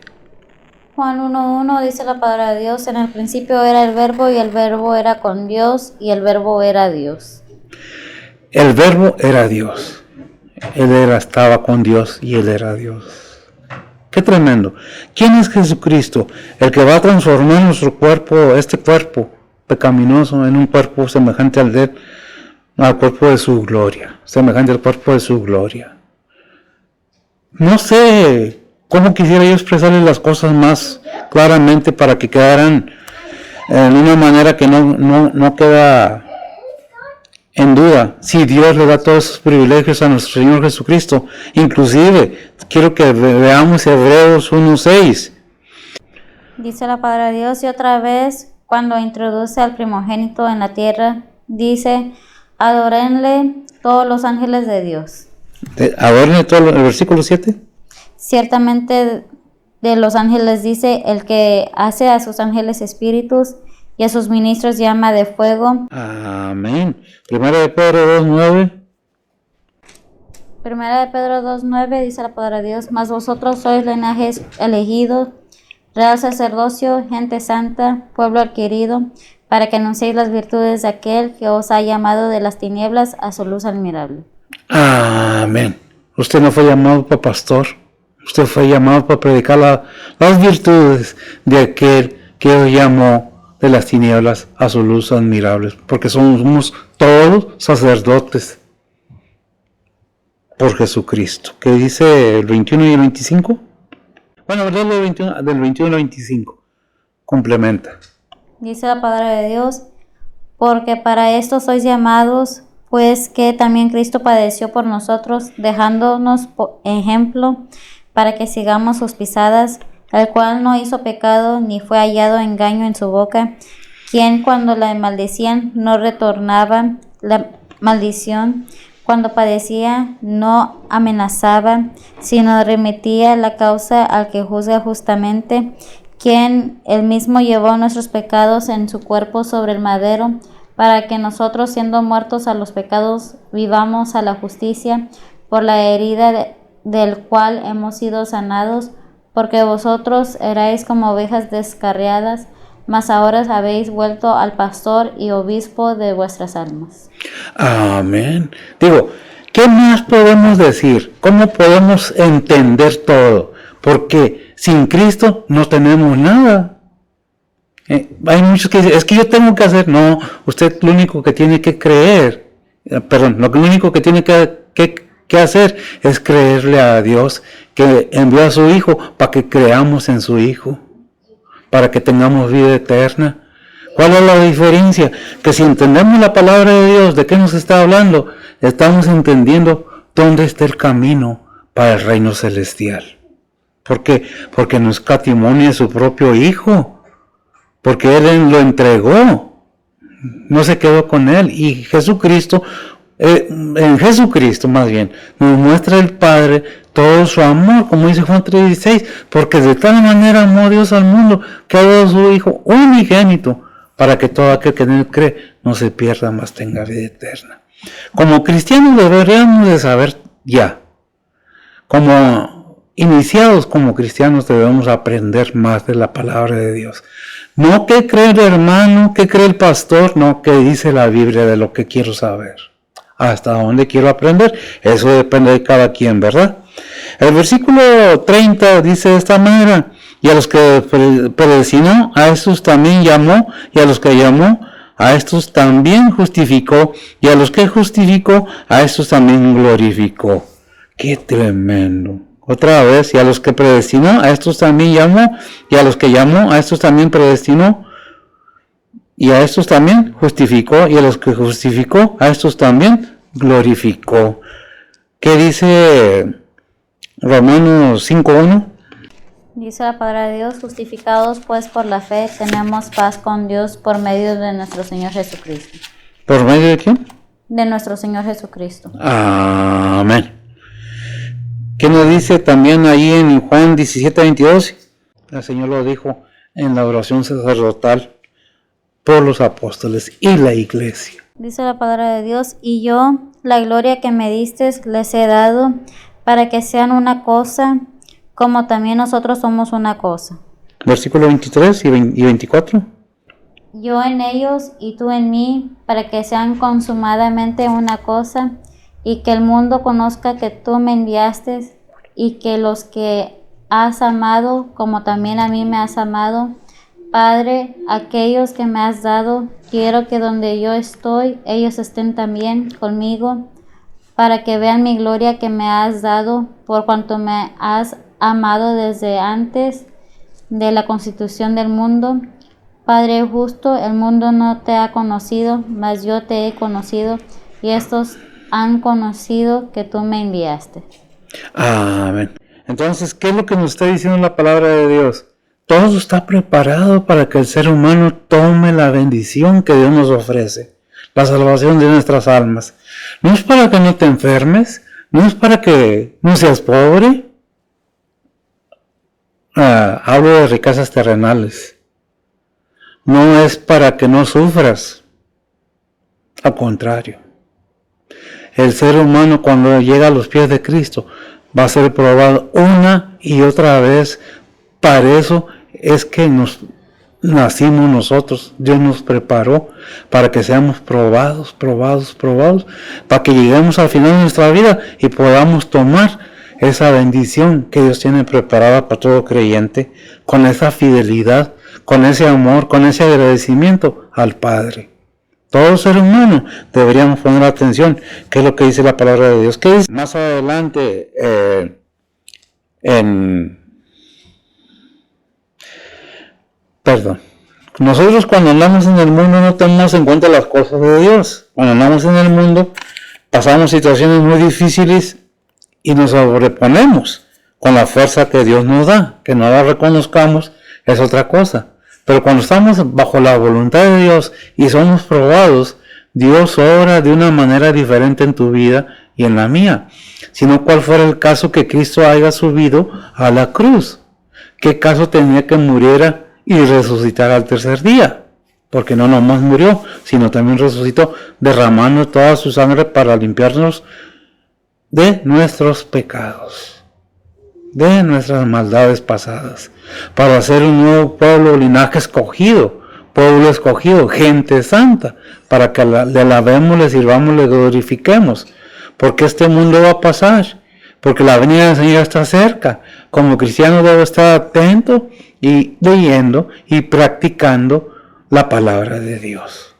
Speaker 2: Juan 1:1 dice la palabra de Dios, en el principio era el verbo y el verbo era con Dios y el verbo era Dios.
Speaker 1: El verbo era Dios. Él estaba con Dios y Él era Dios. ¡Qué tremendo! ¿Quién es Jesucristo? El que va a transformar nuestro cuerpo, este cuerpo pecaminoso, en un cuerpo semejante al cuerpo de su gloria. Semejante al cuerpo de su gloria. No sé cómo quisiera yo expresarles las cosas más claramente para que quedaran en una manera que no queda en duda. Si Dios le da todos esos privilegios a nuestro Señor Jesucristo, inclusive quiero que veamos Hebreos 1:6.
Speaker 2: Dice la palabra de Dios, y otra vez cuando introduce al primogénito en la tierra, dice, adórenle todos los ángeles de Dios.
Speaker 1: Adórenle todo el versículo 7.
Speaker 2: Ciertamente de los ángeles dice, el que hace a sus ángeles espíritus y a sus ministros llama de fuego.
Speaker 1: Amén. Primera de Pedro 2:9.
Speaker 2: Primera de Pedro 2:9 dice la palabra de Dios, mas vosotros sois linaje elegido, real sacerdocio, gente santa, pueblo adquirido, para que anunciéis las virtudes de aquel que os ha llamado de las tinieblas a su luz admirable.
Speaker 1: Amén. Usted no fue llamado para pastor, usted fue llamado para predicar las virtudes de aquel que os llamó de las tinieblas a su luz admirable, porque somos todos sacerdotes por Jesucristo. ¿Qué dice el 21 y el 25? Bueno, ¿verdad? Del 21 al 25. Complementa.
Speaker 2: Dice la palabra de Dios, porque para esto sois llamados, pues que también Cristo padeció por nosotros, dejándonos ejemplo para que sigamos sus pisadas, el cual no hizo pecado ni fue hallado engaño en su boca, quien cuando la maldecían no retornaba la maldición, cuando padecía no amenazaba, sino remitía la causa al que juzga justamente, quien él mismo llevó nuestros pecados en su cuerpo sobre el madero, para que nosotros, siendo muertos a los pecados, vivamos a la justicia, por la herida del cual hemos sido sanados, porque vosotros erais como ovejas descarriadas, mas ahora habéis vuelto al pastor y obispo de vuestras almas.
Speaker 1: Amén. Digo, ¿qué más podemos decir? ¿Cómo podemos entender todo? Porque sin Cristo no tenemos nada. Hay muchos que dicen, es que yo tengo que hacer. No, usted lo único que tiene que creer, lo único que tiene que hacer es creerle a Dios que envió a su Hijo para que creamos en su Hijo, para que tengamos vida eterna. ¿Cuál es la diferencia? Que si entendemos la palabra de Dios, ¿de qué nos está hablando? Estamos entendiendo dónde está el camino para el reino celestial. ¿Por qué? Porque no escatimó ni a su propio Hijo, porque Él lo entregó, no se quedó con Él. Y Jesucristo, en Jesucristo más bien, nos muestra el Padre todo su amor, como dice Juan 3:16, porque de tal manera amó Dios al mundo que ha dado a su Hijo unigénito, para que todo aquel que en Él cree no se pierda, mas tenga vida eterna. Como cristianos deberíamos de saber ya, como iniciados como cristianos debemos aprender más de la palabra de Dios. No qué cree el hermano, qué cree el pastor, no qué dice la Biblia de lo que quiero saber. Hasta dónde quiero aprender, eso depende de cada quien, ¿verdad? El versículo 30 dice de esta manera, y a los que predestinó, a estos también llamó, y a los que llamó, a estos también justificó, y a los que justificó, a estos también glorificó. ¡Qué tremendo! Otra vez, y a los que predestinó, a estos también llamó, y a los que llamó, a estos también predestinó, y a estos también justificó, y a los que justificó, a estos también glorificó. ¿Qué dice Romanos 5:1?
Speaker 2: Dice la palabra de Dios, justificados pues por la fe, tenemos paz con Dios por medio de nuestro Señor Jesucristo.
Speaker 1: ¿Por medio de quién?
Speaker 2: De nuestro Señor Jesucristo.
Speaker 1: Amén. ¿Qué nos dice también ahí en Juan 17:22? El Señor lo dijo en la oración sacerdotal por los apóstoles y la iglesia.
Speaker 2: Dice la palabra de Dios, y yo, la gloria que me diste, les he dado, para que sean una cosa, como también nosotros somos una cosa.
Speaker 1: Versículo 23 y 24.
Speaker 2: Yo en ellos y tú en mí, para que sean consumadamente una cosa, y que el mundo conozca que tú me enviaste, y que los que has amado, como también a mí me has amado. Padre, aquellos que me has dado, quiero que donde yo estoy, ellos estén también conmigo, para que vean mi gloria que me has dado, por cuanto me has amado desde antes de la constitución del mundo. Padre justo, el mundo no te ha conocido, mas yo te he conocido, y estos han conocido que tú me enviaste.
Speaker 1: Amén. Entonces, ¿qué es lo que nos está diciendo la palabra de Dios? Todo está preparado para que el ser humano tome la bendición que Dios nos ofrece, la salvación de nuestras almas. No es para que no te enfermes, no es para que no seas pobre. Hablo de riquezas terrenales. No es para que no sufras. Al contrario. El ser humano, cuando llega a los pies de Cristo, va a ser probado una y otra vez. Para eso es que nacimos nosotros. Dios nos preparó para que seamos probados, para que lleguemos al final de nuestra vida y podamos tomar esa bendición que Dios tiene preparada para todo creyente, con esa fidelidad, con ese amor, con ese agradecimiento al Padre. Todo ser humano deberíamos poner atención, qué es lo que dice la palabra de Dios. ¿Qué dice más adelante Nosotros cuando andamos en el mundo no tenemos en cuenta las cosas de Dios. Cuando andamos en el mundo pasamos situaciones muy difíciles y nos sobreponemos con la fuerza que Dios nos da. Que no la reconozcamos es otra cosa. Pero cuando estamos bajo la voluntad de Dios y somos probados, Dios obra de una manera diferente en tu vida y en la mía. Sino cuál fuera el caso que Cristo haya subido a la cruz. ¿Qué caso tenía que muriera y resucitar al tercer día? Porque no nomás murió, sino también resucitó, derramando toda su sangre para limpiarnos de nuestros pecados, de nuestras maldades pasadas, para hacer un nuevo pueblo, linaje escogido, gente santa, para que le alabemos, le sirvamos, le glorifiquemos, porque este mundo va a pasar, porque la venida del Señor está cerca. Como cristiano debo estar atento y leyendo y practicando la palabra de Dios.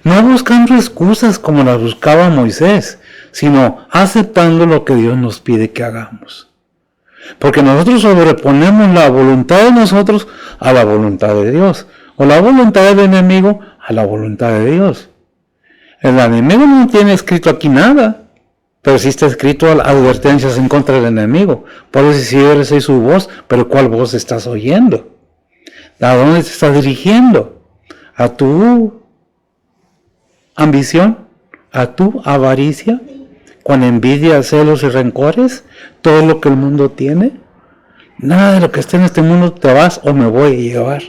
Speaker 1: No buscando excusas como las buscaba Moisés, sino aceptando lo que Dios nos pide que hagamos. Porque nosotros sobreponemos la voluntad de nosotros a la voluntad de Dios, o la voluntad del enemigo a la voluntad de Dios. El enemigo no tiene escrito aquí nada, pero sí está escrito advertencias en contra del enemigo. Por eso si eres su voz, pero ¿cuál voz estás oyendo? ¿A dónde te estás dirigiendo? ¿A tu ambición? ¿A tu avaricia? ¿Con envidia, celos y rencores? ¿Todo lo que el mundo tiene? Nada de lo que esté en este mundo te vas o me voy a llevar.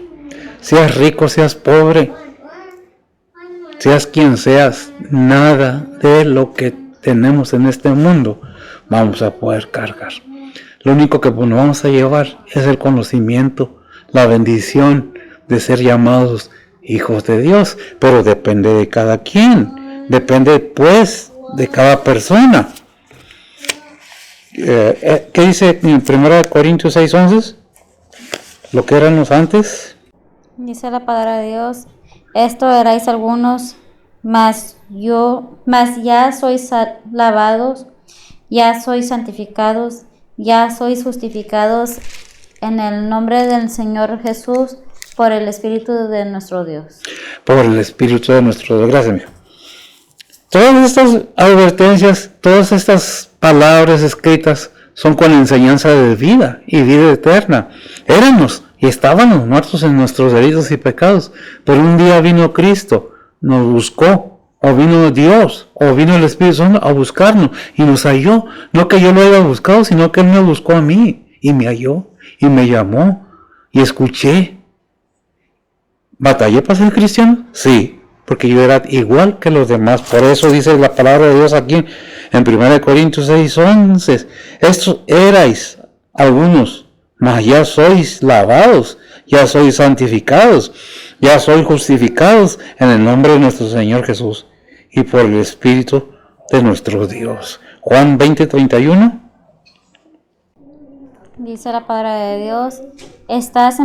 Speaker 1: Seas rico, seas pobre, seas quien seas, nada de lo que tenemos en este mundo vamos a poder cargar. Lo único que nos vamos a llevar es el conocimiento, la bendición de ser llamados hijos de Dios, pero depende de cada quien, depende pues de cada persona. ¿Qué dice en 1 Corintios 6:11? Lo que éramos antes.
Speaker 2: Dice la palabra de Dios, esto erais algunos, mas ya sois lavados, ya sois santificados, ya sois justificados en el nombre del Señor Jesús por el Espíritu de nuestro Dios.
Speaker 1: Por el Espíritu de nuestro Dios. Gracias, amigo. Todas estas advertencias, todas estas palabras escritas son con enseñanza de vida y vida eterna. Éramos y estábamos muertos en nuestros delitos y pecados, pero un día vino Cristo, nos buscó, o vino Dios, o vino el Espíritu Santo a buscarnos y nos halló. No que yo lo haya buscado, sino que Él me buscó a mí y me halló y me llamó y escuché. ¿Batallé para ser cristiano? Sí, porque yo era igual que los demás. Por eso dice la palabra de Dios aquí en 1 Corintios 6:11. Estos erais algunos, mas ya sois lavados, ya sois santificados, ya sois justificados en el nombre de nuestro Señor Jesús y por el Espíritu de nuestro Dios. Juan 20:31.
Speaker 2: Dice la palabra de Dios, estas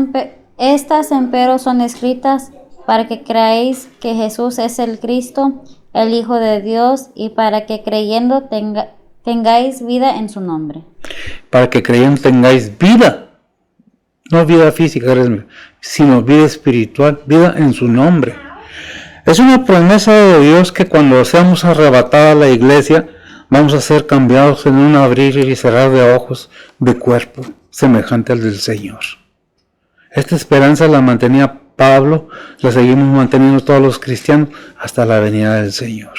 Speaker 2: empero son escritas para que creáis que Jesús es el Cristo, el Hijo de Dios, y para que creyendo tengáis vida en su nombre.
Speaker 1: Para que creyendo tengáis vida, no vida física, sino vida espiritual, vida en su nombre. Es una promesa de Dios que cuando seamos arrebatados a la iglesia, vamos a ser cambiados en un abrir y cerrar de ojos de cuerpo, semejante al del Señor. Esta esperanza la mantenía Pablo, la seguimos manteniendo todos los cristianos hasta la venida del Señor.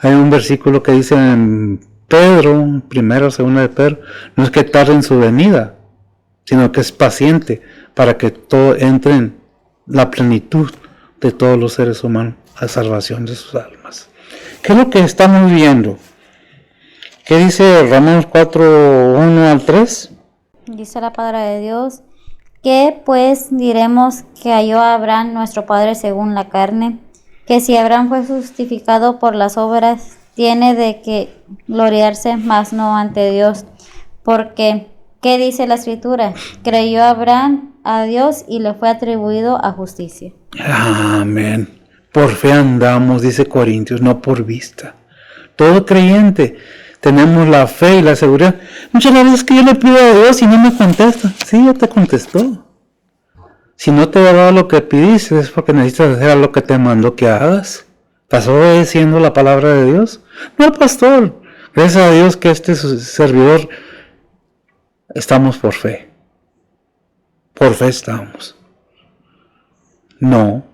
Speaker 1: Hay un versículo que dice en Pedro, primera o segunda de Pedro, no es que tarde en su venida, sino que es paciente para que todo entre en la plenitud de todos los seres humanos, a salvación de sus almas. ¿Qué es lo que estamos viendo? ¿Qué dice Romanos 4:1-3?
Speaker 2: Dice la palabra de Dios, ¿qué pues diremos que halló a Abraham nuestro padre según la carne? Que si Abraham fue justificado por las obras, tiene de que gloriarse, mas no ante Dios. Porque, ¿qué dice la Escritura? Creyó Abraham a Dios y le fue atribuido a justicia.
Speaker 1: Amén. Por fe andamos, dice Corintios, no por vista. Todo creyente tenemos la fe y la seguridad. Muchas veces que yo le pido a Dios y no me contesta. Sí, ya te contestó. Si no te ha dado lo que pidiste, es porque necesitas hacer lo que te mandó que hagas. ¿Estás obedeciendo la palabra de Dios? No, pastor. Gracias a Dios que este servidor estamos por fe. Por fe estamos. No.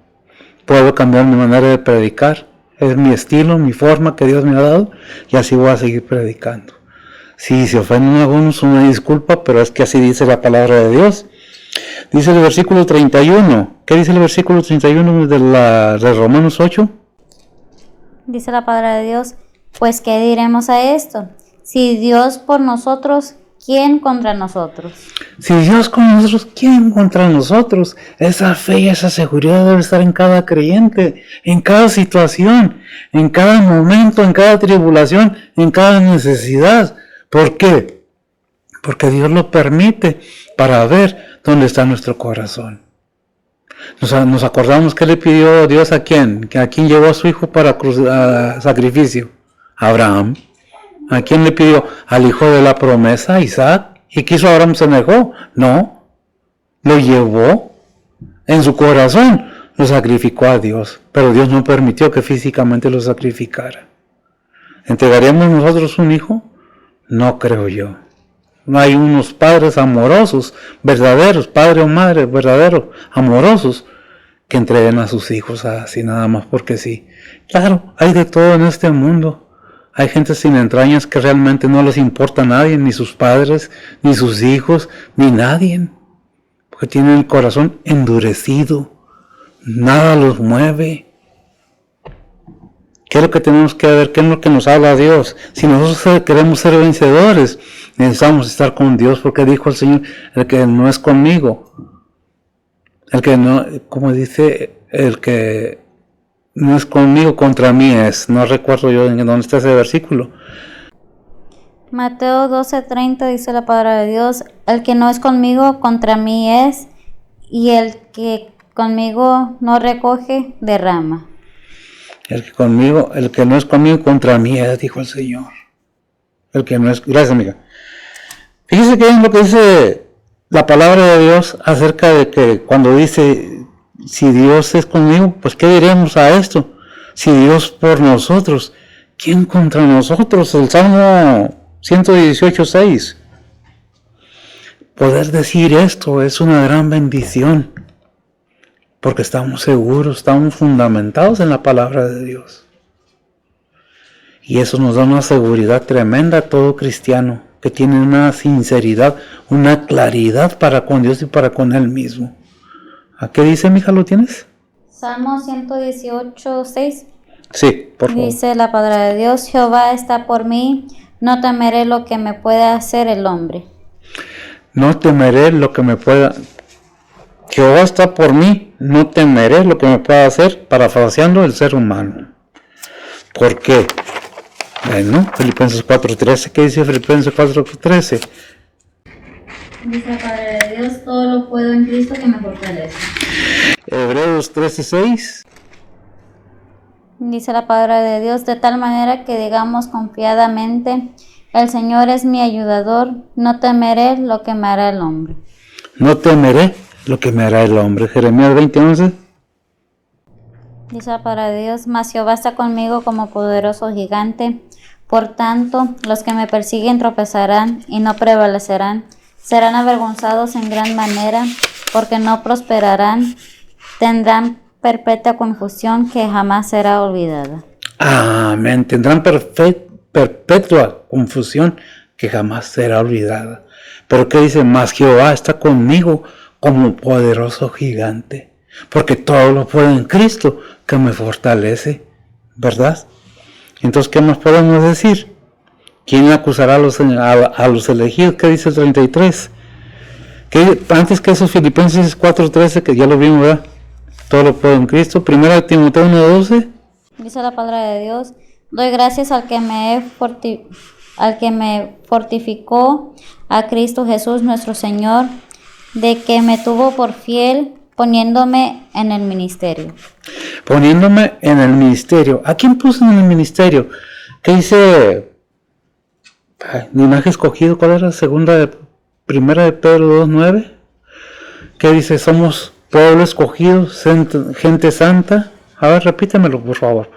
Speaker 1: Puedo cambiar mi manera de predicar. Es mi estilo, mi forma que Dios me ha dado y así voy a seguir predicando. Si se ofenden algunos, una disculpa, pero es que así dice la palabra de Dios. Dice el versículo 31. ¿Qué dice el versículo 31 de Romanos 8?
Speaker 2: Dice la palabra de Dios, pues ¿qué diremos a esto? Si Dios por nosotros, ¿quién contra nosotros?
Speaker 1: Si Dios con nosotros, ¿quién contra nosotros? Esa fe y esa seguridad debe estar en cada creyente, en cada situación, en cada momento, en cada tribulación, en cada necesidad. ¿Por qué? Porque Dios lo permite para ver dónde está nuestro corazón. Nos acordamos que le pidió Dios a quién llevó a su hijo para sacrificio. Abraham. ¿A quién le pidió? Al hijo de la promesa, Isaac. ¿Y qué hizo Abraham? ¿Se negó? No. Lo llevó en su corazón. Lo sacrificó a Dios. Pero Dios no permitió que físicamente lo sacrificara. ¿Entregaríamos nosotros un hijo? No creo yo. Hay unos padres amorosos, verdaderos, padre o madre, verdaderos, amorosos, que entreguen a sus hijos así nada más porque sí. Claro, hay de todo en este mundo. Hay gente sin entrañas que realmente no les importa a nadie, ni sus padres, ni sus hijos, ni nadie. Porque tienen el corazón endurecido. Nada los mueve. ¿Qué es lo que tenemos que ver? ¿Qué es lo que nos habla Dios? Si nosotros queremos ser vencedores, necesitamos estar con Dios, porque dijo el Señor, el que no es conmigo, el que no, como dice, el que no es conmigo, contra mí es. No recuerdo yo en dónde está ese versículo.
Speaker 2: Mateo 12:30 dice la palabra de Dios, el que no es conmigo, contra mí es, y el que conmigo no recoge, derrama.
Speaker 1: El que no es conmigo, contra mí es, dijo el Señor. El que no es, gracias amiga. Fíjese que es lo que dice la palabra de Dios acerca de que cuando dice, si Dios es conmigo, pues ¿qué diremos a esto? Si Dios por nosotros, ¿quién contra nosotros? El Salmo 118:6. Poder decir esto es una gran bendición, porque estamos seguros, estamos fundamentados en la palabra de Dios. Y eso nos da una seguridad tremenda a todo cristiano, que tiene una sinceridad, una claridad para con Dios y para con Él mismo. ¿A qué dice, mija, lo tienes?
Speaker 2: Salmo 118:6.
Speaker 1: Sí, por favor.
Speaker 2: Dice la palabra de Dios: Jehová está por mí, no temeré lo que me pueda hacer el hombre.
Speaker 1: No temeré lo que me pueda... Jehová está por mí, no temeré lo que me pueda hacer, parafraseando el ser humano. ¿Por qué? Bueno, Filipenses 4:13, ¿qué dice Filipenses 4:13?
Speaker 2: Dice la palabra de Dios: todo lo puedo en Cristo que me fortalece.
Speaker 1: Hebreos 13:6.
Speaker 2: Dice la palabra de Dios: de tal manera que digamos confiadamente, el Señor es mi ayudador, no temeré lo que me hará el hombre.
Speaker 1: No temeré lo que me hará el hombre. Jeremías 20:11.
Speaker 2: Dice la palabra de Dios: mas Jehová está conmigo como poderoso gigante. Por tanto, los que me persiguen tropezarán y no prevalecerán. Serán avergonzados en gran manera, porque no prosperarán. Tendrán perpetua confusión que jamás será olvidada.
Speaker 1: Amén. Tendrán perpetua confusión que jamás será olvidada. Pero ¿qué dice? Mas Jehová está conmigo como poderoso gigante, porque todo lo puedo en Cristo que me fortalece, ¿verdad? Entonces, ¿qué más podemos decir? ¿Quién acusará a los elegidos? ¿Qué dice el 33? Antes que eso, Filipenses 4:13, que ya lo vimos, ¿verdad? Todo lo puedo en Cristo. 1 Timoteo 1:12.
Speaker 2: Dice la palabra de Dios: doy gracias al que me fortificó, a Cristo Jesús nuestro Señor, de que me tuvo por fiel, poniéndome en el ministerio.
Speaker 1: Poniéndome en el ministerio. ¿A quién puso en el ministerio? ¿Qué dice? Linaje escogido. ¿Cuál era? Primera de Pedro 2:9. ¿Qué dice? Somos pueblo escogido, gente santa. A ver, repítemelo, por favor.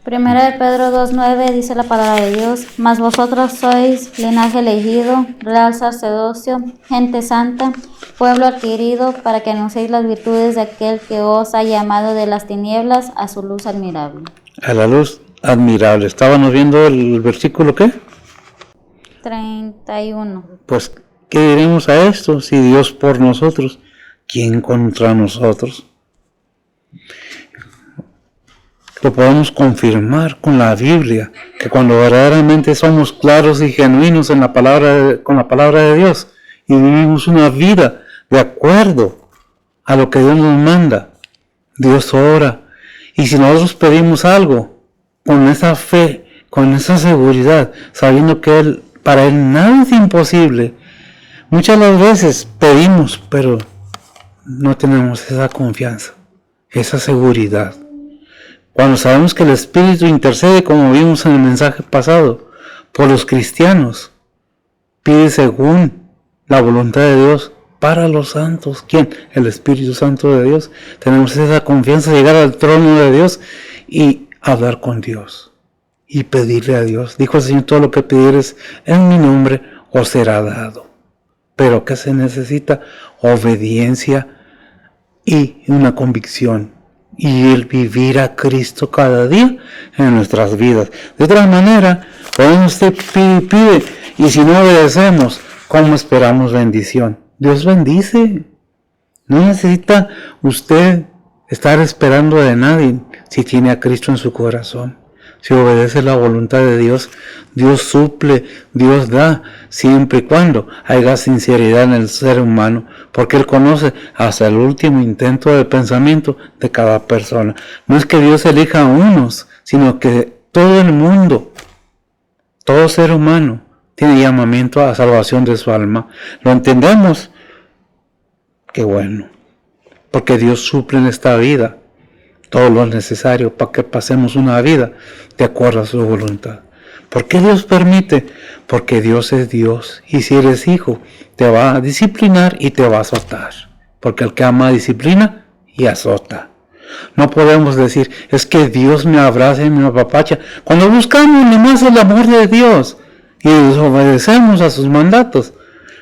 Speaker 2: Primera de Pedro 2:9 dice la palabra de Dios: mas vosotros sois linaje elegido, real sacerdocio, gente santa, pueblo adquirido, para que anunciéis las virtudes de aquel que os ha llamado de las tinieblas a su luz admirable.
Speaker 1: A la luz admirable. ¿Estábamos viendo el versículo qué?
Speaker 2: 31.
Speaker 1: Pues, ¿qué diremos a esto? Si Dios por nosotros, ¿quién contra nosotros? Lo podemos confirmar con la Biblia, que cuando verdaderamente somos claros y genuinos con la palabra de Dios y vivimos una vida de acuerdo a lo que Dios nos manda, Dios obra. Y si nosotros pedimos algo con esa fe, con esa seguridad, sabiendo que para Él nada es imposible, muchas las veces pedimos, pero no tenemos esa confianza, esa seguridad. Cuando sabemos que el Espíritu intercede, como vimos en el mensaje pasado, por los cristianos, pide según la voluntad de Dios para los santos. ¿Quién? El Espíritu Santo de Dios. Tenemos esa confianza de llegar al trono de Dios y hablar con Dios y pedirle a Dios. Dijo el Señor: todo lo que pidieres en mi nombre os será dado. Pero ¿qué se necesita? Obediencia y una convicción. Y el vivir a Cristo cada día en nuestras vidas. De otra manera, podemos pide, y si no obedecemos, ¿cómo esperamos bendición? Dios bendice. No necesita usted estar esperando de nadie si tiene a Cristo en su corazón. Si obedece la voluntad de Dios, Dios suple, Dios da, siempre y cuando haya sinceridad en el ser humano, porque Él conoce hasta el último intento de pensamiento de cada persona. No es que Dios elija a unos, sino que todo el mundo, todo ser humano, tiene llamamiento a salvación de su alma. ¿Lo entendemos? Qué bueno, porque Dios suple en esta vida todo lo necesario para que pasemos una vida de acuerdo a su voluntad. ¿Por qué Dios permite? Porque Dios es Dios. Y si eres hijo, te va a disciplinar y te va a azotar. Porque el que ama disciplina y azota. No podemos decir, es que Dios me abraza y me apapacha. Cuando buscamos nomás el amor de Dios y desobedecemos a sus mandatos,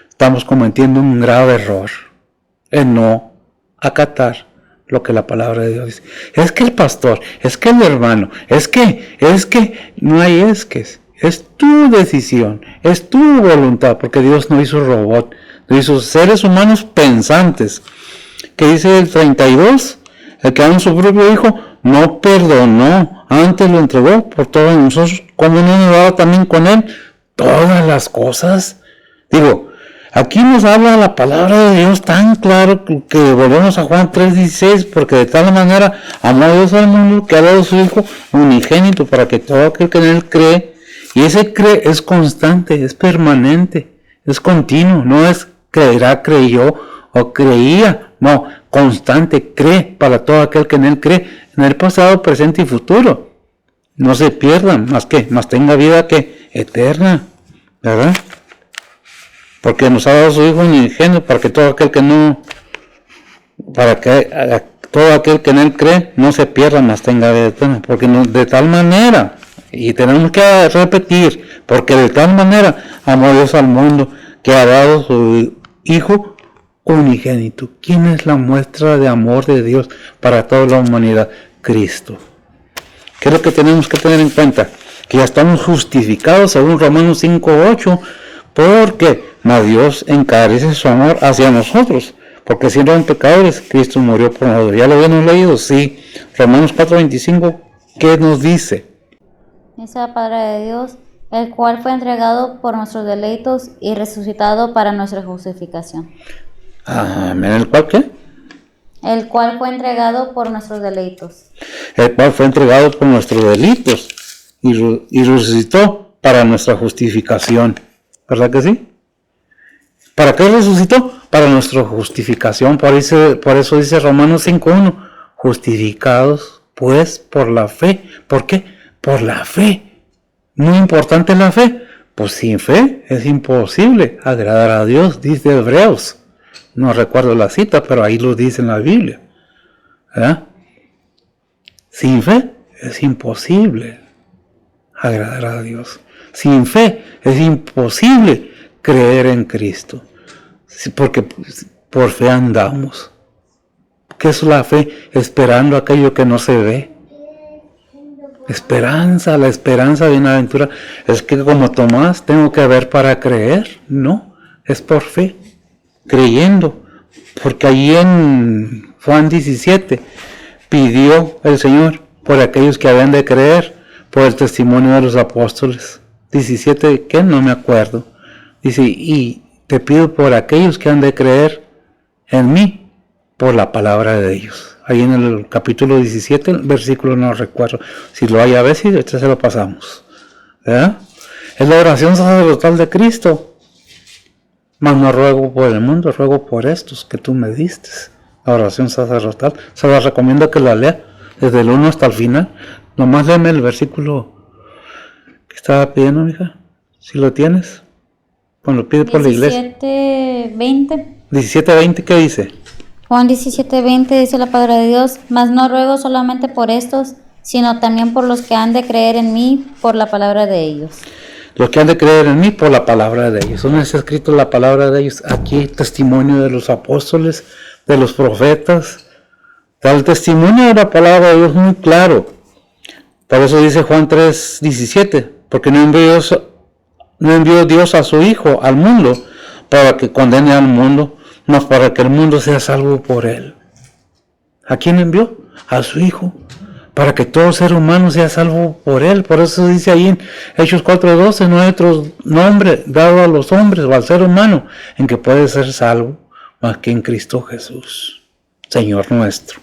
Speaker 1: estamos cometiendo un grave error en no acatar lo que la palabra de Dios dice. Es que el pastor, es que el hermano, es que, no hay esques. Es tu decisión, es tu voluntad, porque Dios no hizo robot, no hizo seres humanos pensantes. ¿Qué dice el 32? El que ama a su propio hijo no perdonó, antes lo entregó por todos nosotros, como no nos daba también con él todas las cosas. Digo, aquí nos habla la palabra de Dios tan claro que volvemos a Juan 3:16, porque de tal manera amó a Dios al mundo que ha dado a su Hijo unigénito para que todo aquel que en él cree, y ese cree es constante, es permanente, es continuo, no es creerá, creyó o creía, no, constante, cree para todo aquel que en él cree, en el pasado, presente y futuro. No se pierdan, más tenga vida que eterna, ¿verdad? Porque nos ha dado su Hijo unigénito para que todo aquel que todo aquel que en él cree no se pierda, más tenga vida eterna. Porque de tal manera, y tenemos que repetir, porque de tal manera amó Dios al mundo que ha dado su Hijo unigénito. ¿Quién es la muestra de amor de Dios para toda la humanidad? Cristo. ¿Qué es lo que tenemos que tener en cuenta? Que ya estamos justificados según Romanos 5:8, porque Dios encarece su amor hacia nosotros, porque siendo pecadores, Cristo murió por nosotros. ¿Ya lo habíamos leído? Sí. Romanos 4:25, ¿qué nos dice?
Speaker 2: Esa palabra de Dios, el cual fue entregado por nuestros deleitos y resucitado para nuestra justificación.
Speaker 1: Amén. ¿El cual qué?
Speaker 2: El cual fue entregado por nuestros deleitos.
Speaker 1: El cual fue entregado por nuestros delitos y resucitó para nuestra justificación. ¿Verdad que sí? ¿Para qué resucitó? Para nuestra justificación. Por eso dice Romanos 5:1, justificados pues por la fe. ¿Por qué? Por la fe. Muy importante la fe. Pues sin fe es imposible agradar a Dios, dice Hebreos. No recuerdo la cita, pero ahí lo dice en la Biblia. ¿Verdad? Sin fe es imposible agradar a Dios. Sin fe es imposible creer en Cristo. Porque por fe andamos. ¿Qué es la fe? Esperando aquello que no se ve. Esperanza, la esperanza bienaventurada. Es que como Tomás tengo que ver para creer. No, es por fe. Creyendo, porque allí en Juan 17 pidió el Señor por aquellos que habían de creer por el testimonio de los apóstoles. 17, ¿qué? No me acuerdo. Dice, y te pido por aquellos que han de creer en mí por la palabra de ellos. Ahí en el capítulo 17, el versículo no recuerdo. Si lo hay a ver, si se lo pasamos. ¿Verdad? Es la oración sacerdotal de Cristo. Mas no ruego por el mundo, ruego por estos que tú me diste. La oración sacerdotal. Se la recomiendo que la lea desde el 1 hasta el final. Nomás léeme el versículo que estaba pidiendo, mija. Si lo tienes. Pues lo pide por la iglesia.
Speaker 2: 17:20.
Speaker 1: 17:20, ¿qué dice?
Speaker 2: Juan 17:20 dice la palabra de Dios, mas no ruego solamente por estos, sino también por los que han de creer en mí por la palabra de ellos.
Speaker 1: Los que han de creer en mí por la palabra de ellos. ¿Dónde está escrito la palabra de ellos? Aquí, testimonio de los apóstoles, de los profetas. El testimonio de la palabra de Dios muy claro. Por eso dice Juan 3:17, porque no envió Dios a su Hijo al mundo para que condene al mundo, mas para que el mundo sea salvo por él. ¿A quién envió? A su Hijo. Para que todo ser humano sea salvo por él. Por eso dice ahí en Hechos 4:12, no hay otro nombre dado a los hombres o al ser humano en que puede ser salvo más que en Cristo Jesús, Señor nuestro.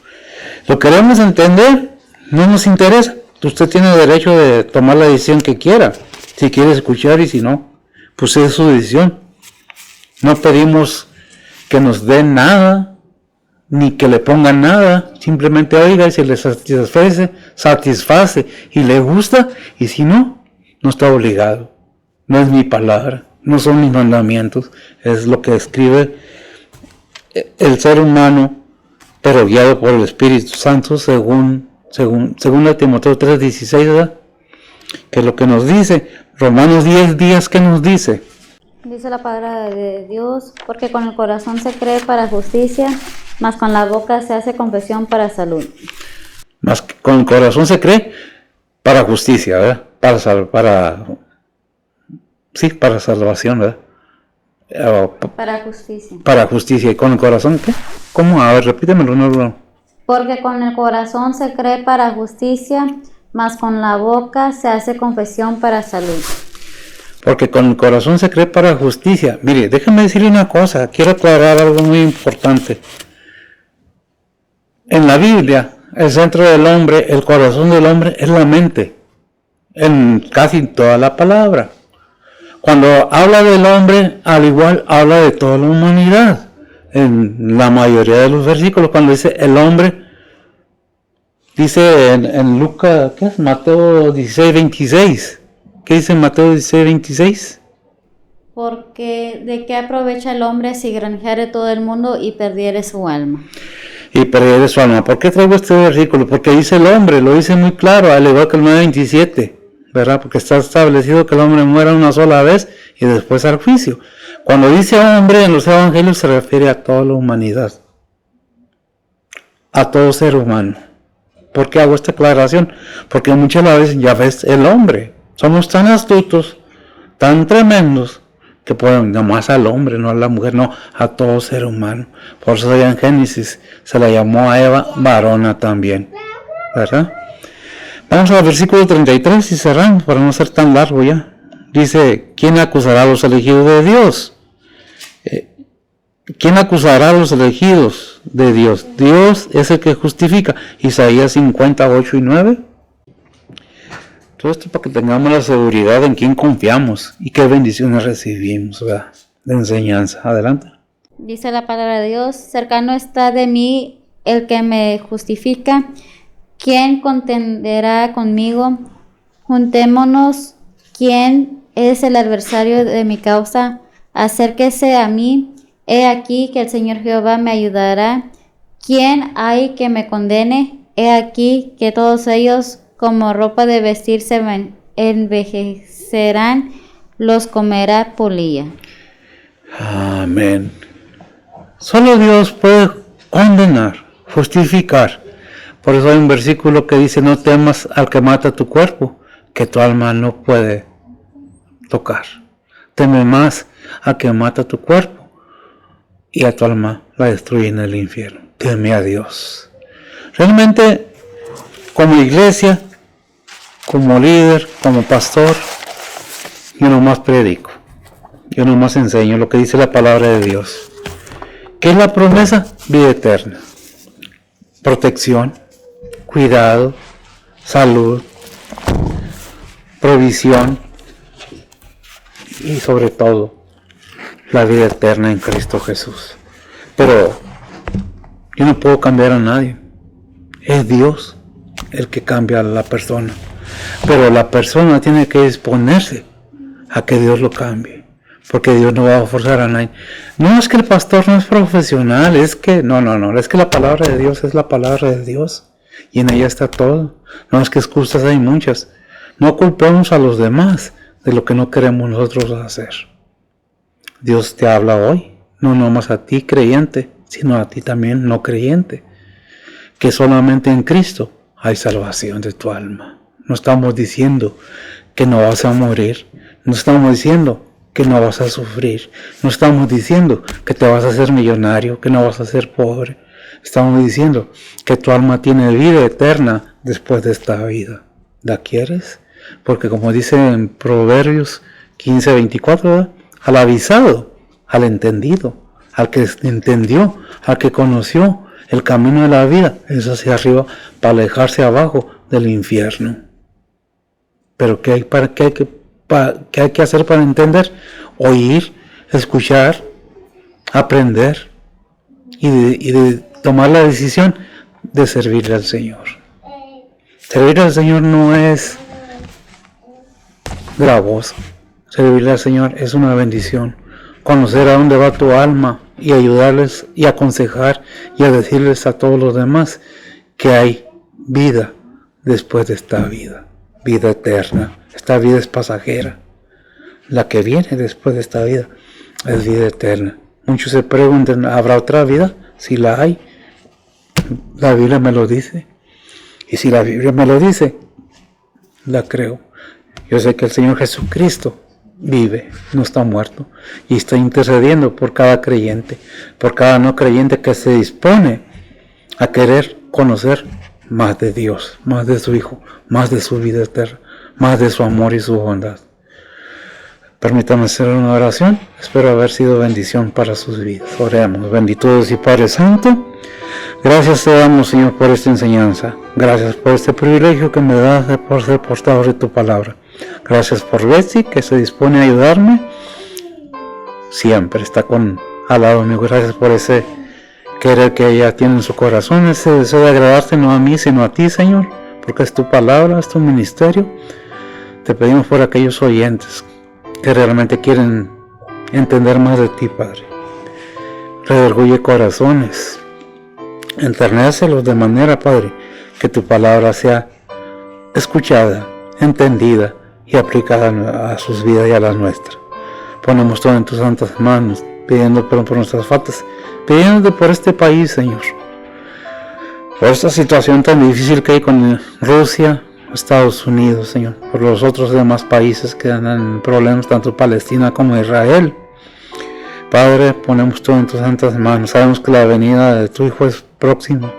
Speaker 1: ¿Lo queremos entender? No nos interesa. Usted tiene derecho de tomar la decisión que quiera. Si quiere escuchar y si no, pues es su decisión. No pedimos que nos den nada, ni que le pongan nada, simplemente oiga y se le satisface y le gusta, y si no, no está obligado, no es mi palabra, no son mis mandamientos, es lo que escribe el ser humano, pero guiado por el Espíritu Santo, según Timoteo 3:16, ¿verdad? Que es lo que nos dice. Romanos 10:10, ¿qué nos dice?
Speaker 2: Dice la palabra de Dios, porque con el corazón se cree para justicia, mas con la boca se hace confesión para salud.
Speaker 1: Más que con el corazón se cree para justicia, ¿verdad? Para salvación, ¿verdad?
Speaker 2: Para justicia.
Speaker 1: Para justicia. ¿Y con el corazón qué? ¿Cómo? A ver, repítemelo. No.
Speaker 2: Porque con el corazón se cree para justicia, mas con la boca se hace confesión para salud.
Speaker 1: Porque con el corazón se cree para justicia. Mire, déjame decirle una cosa. Quiero aclarar algo muy importante. En la Biblia, el centro del hombre, el corazón del hombre es la mente. En casi toda la palabra. Cuando habla del hombre, al igual habla de toda la humanidad. En la mayoría de los versículos, cuando dice el hombre, dice en Lucas, ¿qué es? Mateo 16:26. ¿Qué dice Mateo 16:26?
Speaker 2: Porque ¿de qué aprovecha el hombre si granjeare todo el mundo y perdiere su alma?
Speaker 1: Y perdiere su alma. ¿Por qué traigo este versículo? Porque dice el hombre, lo dice muy claro, al igual que el 9:27. ¿Verdad? Porque está establecido que el hombre muera una sola vez y después al juicio. Cuando dice hombre en los evangelios se refiere a toda la humanidad, a todo ser humano. ¿Por qué hago esta aclaración? Porque muchas veces ya ves el hombre. Somos tan astutos, tan tremendos, que pueden nomás al hombre, no a la mujer, no, a todo ser humano. Por eso allá en Génesis se la llamó a Eva varona también. ¿Verdad? Vamos al versículo 33 y cerramos para no ser tan largo ya. Dice, ¿quién acusará a los elegidos de Dios? ¿Quién acusará a los elegidos de Dios? Dios es el que justifica. Isaías 58:9. Todo esto para que tengamos la seguridad en quién confiamos y qué bendiciones recibimos, ¿verdad? De enseñanza. Adelante.
Speaker 2: Dice la palabra de Dios, cercano está de mí el que me justifica. ¿Quién contenderá conmigo? Juntémonos. ¿Quién es el adversario de mi causa? Acérquese a mí. He aquí que el Señor Jehová me ayudará. ¿Quién hay que me condene? He aquí que todos ellos como ropa de vestir se envejecerán, los comerá polilla.
Speaker 1: Amén. Solo Dios puede condenar, justificar. Por eso hay un versículo que dice, no temas al que mata tu cuerpo, que tu alma no puede tocar. Teme más al que mata tu cuerpo y a tu alma la destruye en el infierno. Teme a Dios. Realmente, como iglesia, como líder, como pastor, yo nomás predico. Yo nomás enseño lo que dice la palabra de Dios. ¿Qué es la promesa? Vida eterna. Protección, cuidado, salud, provisión y sobre todo la vida eterna en Cristo Jesús. Pero yo no puedo cambiar a nadie. Es Dios el que cambia a la persona. Pero la persona tiene que disponerse a que Dios lo cambie. Porque Dios no va a forzar a nadie. No es que el pastor no es profesional, es que, no, es que la palabra de Dios es la palabra de Dios. Y en ella está todo. No es que excusas hay muchas. No culpemos a los demás de lo que no queremos nosotros hacer. Dios te habla hoy, no nomás a ti creyente, sino a ti también no creyente. Que solamente en Cristo hay salvación de tu alma. No estamos diciendo que no vas a morir. No estamos diciendo que no vas a sufrir. No estamos diciendo que te vas a hacer millonario, que no vas a ser pobre. Estamos diciendo que tu alma tiene vida eterna después de esta vida. ¿La quieres? Porque como dice en Proverbios 15:24, ¿verdad? Al avisado, al entendido, al que entendió, al que conoció el camino de la vida, es hacia arriba para alejarse abajo del infierno. Pero ¿qué hay que hacer para entender? Oír, escuchar, aprender y de tomar la decisión de servirle al Señor. Servir al Señor no es gravoso. Servirle al Señor es una bendición. Conocer a dónde va tu alma y ayudarles y aconsejar y a decirles a todos los demás que hay vida después de esta vida, vida eterna. Esta vida es pasajera. La que viene después de esta vida es vida eterna. Muchos se preguntan, ¿habrá otra vida? Si la hay, la Biblia me lo dice. Y si la Biblia me lo dice, la creo. Yo sé que el Señor Jesucristo vive, no está muerto, y está intercediendo por cada creyente, por cada no creyente que se dispone a querer conocer más de Dios, más de su Hijo, más de su vida eterna, más de su amor y su bondad. Permítanme hacer una oración. Espero haber sido bendición para sus vidas. Oremos. Bendito Dios y Padre Santo, gracias te damos, Señor, por esta enseñanza. Gracias por este privilegio que me das por ser portador de tu palabra. Gracias por Betsy, que se dispone a ayudarme. Siempre está al lado mío. Gracias por ese querer que ella tiene en su corazón, ese deseo de agradarte no a mí, sino a ti, Señor, porque es tu palabra, es tu ministerio. Te pedimos por aquellos oyentes que realmente quieren entender más de ti, Padre. Redarguye corazones, enternécelos de manera, Padre, que tu palabra sea escuchada, entendida y aplicada a sus vidas y a las nuestras. Ponemos todo en tus santas manos, pidiendo perdón por nuestras faltas, pidiéndote por este país, Señor, por esta situación tan difícil que hay con Rusia, Estados Unidos, Señor, por los otros demás países que andan en problemas, tanto Palestina como Israel. Padre, ponemos todo en tus santas manos. Sabemos que la venida de tu Hijo es próxima,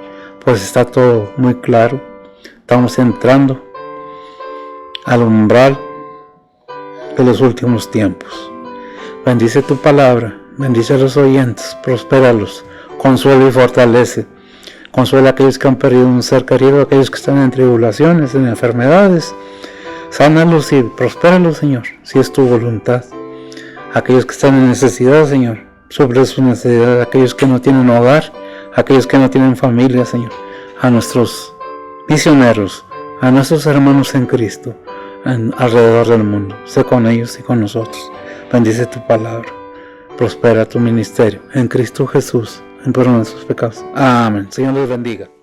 Speaker 1: pues está todo muy claro. Estamos entrando al umbral de los últimos tiempos. Bendice tu palabra, bendice a los oyentes, prospéralos, consuela y fortalece. Consuela a aquellos que han perdido un ser querido, a aquellos que están en tribulaciones, en enfermedades. Sánalos y prospéralos, Señor, si es tu voluntad. Aquellos que están en necesidad, Señor, suple su necesidad. Aquellos que no tienen hogar, aquellos que no tienen familia, Señor. A nuestros misioneros, a nuestros hermanos en Cristo, alrededor del mundo. Sé con ellos y con nosotros. Bendice tu palabra. Prospera tu ministerio. En Cristo Jesús. En perdón de sus pecados. Amén. Señor les bendiga.